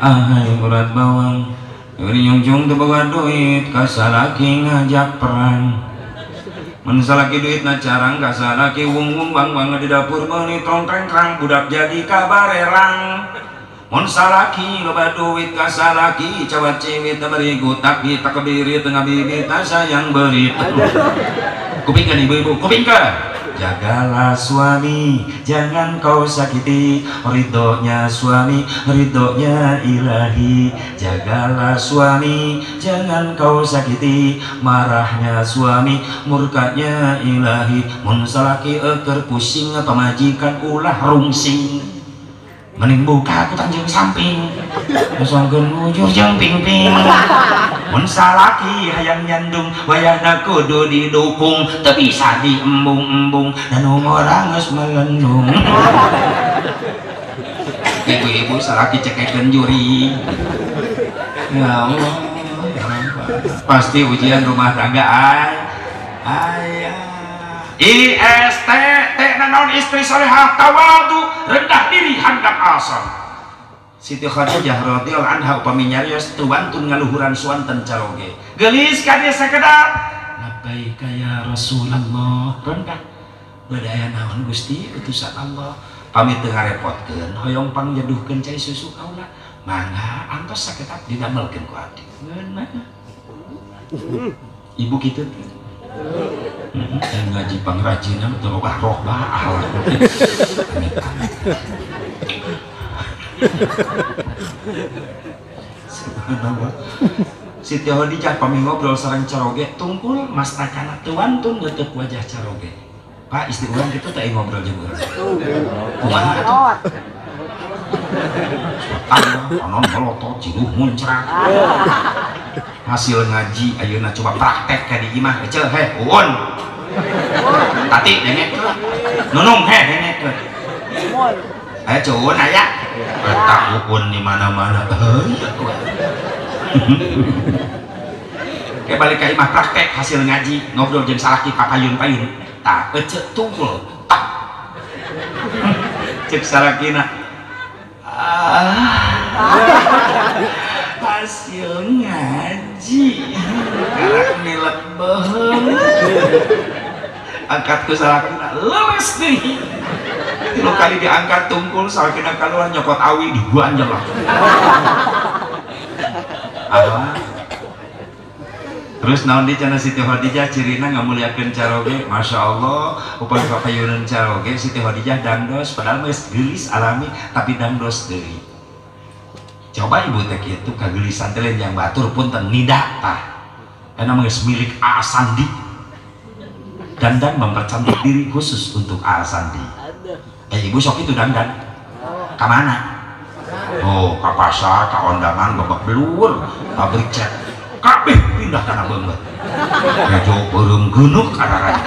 ahai urat bawang Uri nyungjung teu bawa duit ka salaki ngajak perang mun salaki duit na carang ka salaki wung bang di dapur meuni trong-treng budak jadi kabarerang mun salaki loba duit ka salaki cawat cewek teu beri gutak di takbiri tengah bibit sayang beri kupingkeun ibu-ibu kupingkeun jagalah suami jangan kau sakiti ridhonya suami ridhonya ilahi jagalah suami jangan kau sakiti marahnya suami murkanya ilahi mun salaki eker pusing pamajikan ulah rungsing mending buka ku tanjung samping songkeun ujur jeung pingping mun salaki hayang nyandung wayahna kudu didukung teu bisa diembung-embung dan orang geus melendung ibu-ibu salaki cekekeun juri ya Allah pasti ujian rumah tangga aya IST naon istri salehah tawadu rendah diri handap asal Siti Khadijah radhiyallahu anha upami nyarios tuantun ngaluhuran suanten caroge geulis ka dieu sakedap labbaika ya Rasulullah rendah beudah naon Gusti utusan Allah pamit teu ngarepotkeun hoyong pangjeduhkeun cai susu kaula mangga antos sakedap didamelkeun ku abdi ngeunah ibu kitu dan ngaji pangrajinan teu roh baal subhanallah Siti Khadijah pami ngobrol sareng caroge tungkul mastakana teu wantun neuteuk wajah caroge Pak istri urang kitu teh ngobrol jeung urang kumaha atuh anon melotot ciluh muncrat hasil ngaji ayeuna coba praktek ka di imah eceu he uun tati dengek nunung he dengek ayo cuun aya letak uun di mana-mana kayak balik ke imah praktek hasil ngaji ngobrol jeung salaki papayun-payun tak eceu tunggul tak cek salakina hasil ngaji karena nilek beheung angkat ku salakina leles deui 3 kali diangkat tungkul salakina kaluar nyokot awi di gua anjelah terus naon di cenah Siti Khadijah cirina ngamuliakeun caroge Masya Allah upami papayunan caroge Siti Khadijah dangdos padahal geus geulis alami tapi dangdos deui coba ibu teh kitu kageulisan teh yang batur punten nida tah eta mah geus milik A Sandi dandan mempercantik diri khusus untuk A Sandi ibu sok itu dandan ka mana oh ka pasar ka ondangan babak belur pabrik cat kabeh pindah kana beungeut rejo beureum geunuk kararanya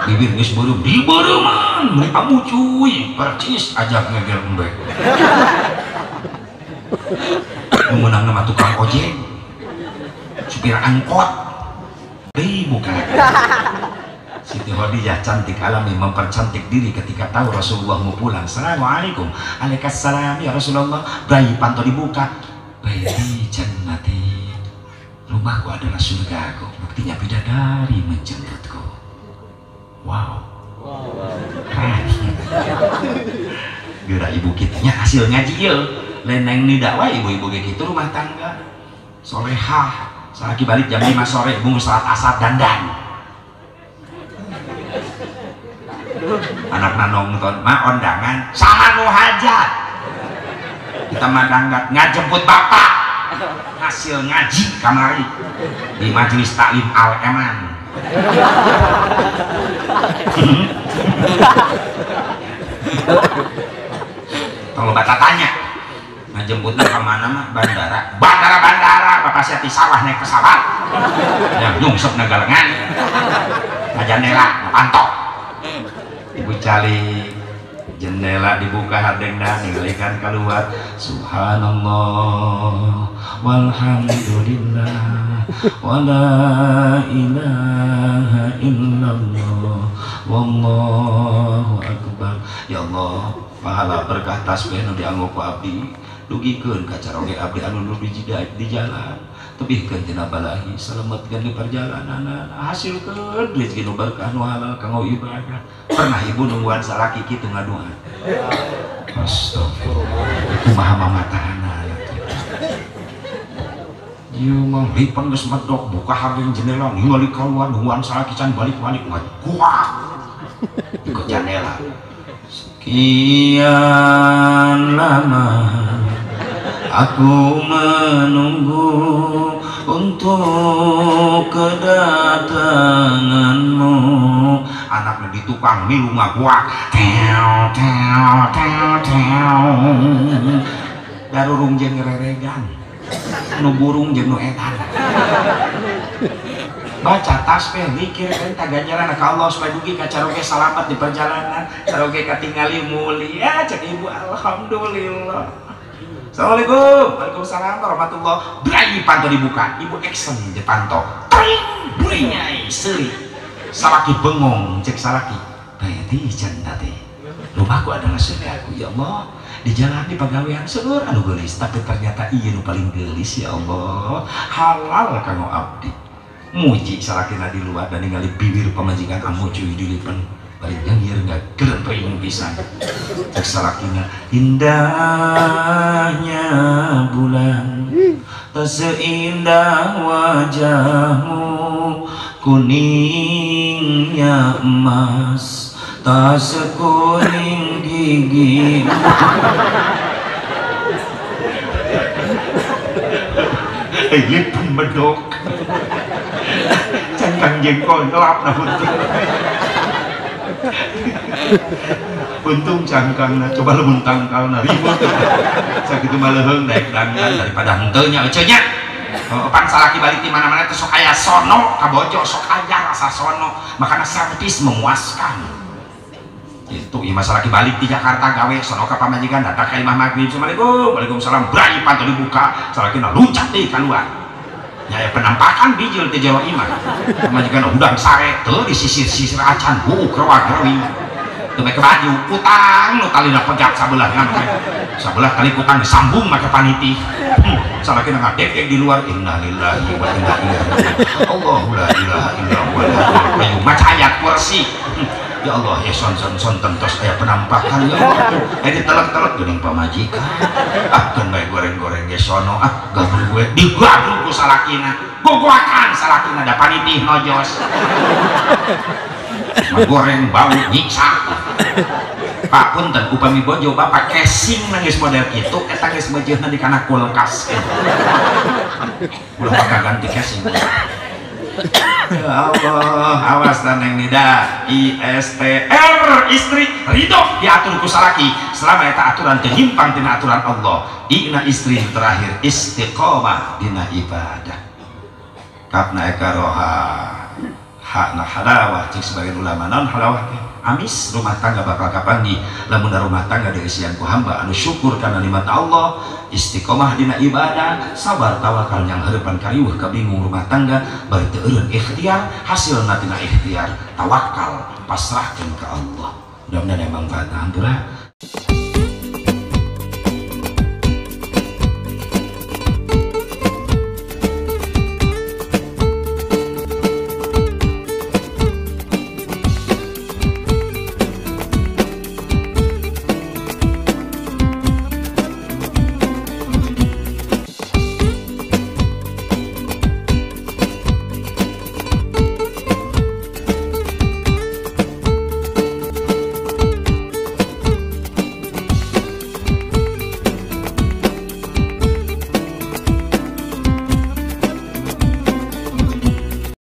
bibir geus beureum di beureuman meuli pamucuy percis ajak ngegel embek menang nama tukang ojek supir angkot bukan Siti Khadijah cantik alami mempercantik diri ketika tahu Rasulullah mau pulang. Assalamualaikum Waalaikumsalam ya Rasulullah bayi panto dibuka bayi jannati rumahku adalah surgaku buktinya bidadari menjemputku wow geura ibu kitanya hasil ngaji ieu leneng nida wae ibu-ibu kayak gitu rumah tangga solehah salaki balik jam 5 sore bungu salat asar dandan anak nonton mah ondangan saha nu hajat kita mah danggat ngajemput bapak hasil ngaji kamari di majelis taklim Al-Eman tong loba tanya ngajemputna ka mana mah bandara bapak sia ti sawah naik pesawat yang nyungsep nagalengan ngajandela pantok ibu cali jendela dibuka hardengna ninggalikan keluar subhanallah walhamdulillah wala ilaha illallah wallahu akbar. Ya Allah, pahala berkah tasbih nu dianggo ku abdi dugikeun ka caroge abdi anu nu di jalan tebihkeun tina balahi salametkeun di perjalanan hasilkeun rezeki nu berkah nu halal kanggo ibadah. Pernah ibu nungguan salaki kitu ngadoa astagfirullah kumaha mamatahana ieu mah lipan geus medok buka hardeng jendela ningali keluar nungguan salaki can balik-balik mah kuat ikut jendela. Sekian lama aku menunggu untuk kedatanganmu. Anaknya di tukang milu ngaguak teo teo teo teo darurung jeung reregan nu burung jeung nu edan baca tasbih mikir kan ganjaran ka Allah supaya dugi ka caroge salamet di perjalanan caroge katingali mulia cek ibu alhamdulillah. Assalamualaikum. Waalaikumsalam warahmatullah. Brai panto dibuka ibu action di panto tring buri nyai seuri salaki bengong cek salaki baeti cenah teh rumahku adalah surgaku ya Allah di jalan di pagawean seueur anu geulis tapi ternyata ieu nu paling geulis ya Allah halal kanggo abdi muji salakina di luar dan ningali bibir pamajikan amu cuy dilipan bari nyengir ngageun peuing pisan cek salakina indahnya bulan tak seindah wajahmu kuningnya emas tak sekuning gigi lipun bedok cangkang jengkol gelap nah untung cangkangna coba leumun tangkalna ribut sakitu mah leuheung daek dangan daripada henteu nya eceunya pan salaki balik di mana-mana teh sok aya sono kabojo sok aya rasa sono makana servis memuaskan itu ieu salaki balik di Jakarta gawe sono ka pamajikan datang ka imah maghrib assalamualaikum waalaikumsalam brai panto dibuka salakina luncat deui keluar nyaya penampakan bijil di Jawa imah pamajikan udang sare teu disisir-sisir acan kerwa-kerwi teu make baju kutang nu talina pegat sabelah sabelah kali kutang disambung make paniti salakina ngadek di luar innalillahi wa inna ilaihi raji'un Allahu la ilaha illa huwa ayo maca ayat kursi ya Allah ya son tentos aya penampakan ya Allah aya ditelek-telek geuning pamajikan keun bae goreng-goreng ge sono gabur gue digabung ku salakina gogoakan salakina da panitih nojos goreng bau nyiksa Pak punten upami bojo bapak casing nangis model kitu eta geus bejeunna di kana kulkas ulah bakal ganti casing. Ya Allah, awas daneng nida ISTR istri ridho diatur ku salaki selama eta aturan teu nyimpang tina aturan Allah. Dina istri terakhir istiqomah dina ibadah. Kapna eka roha hakna halawah cik sebagian ulama non halawah amis rumah tangga bakal kapanggi lamun rumah tangga diisian ku hamba anu syukur karena nikmat Allah istiqomah dina ibadah sabar tawakal yang harapan kariweuh kabingung rumah tangga bari teu eureun ikhtiar hasilna tina ikhtiar tawakal pasrahkeun ka Allah mudah-mudahan emang manfaat.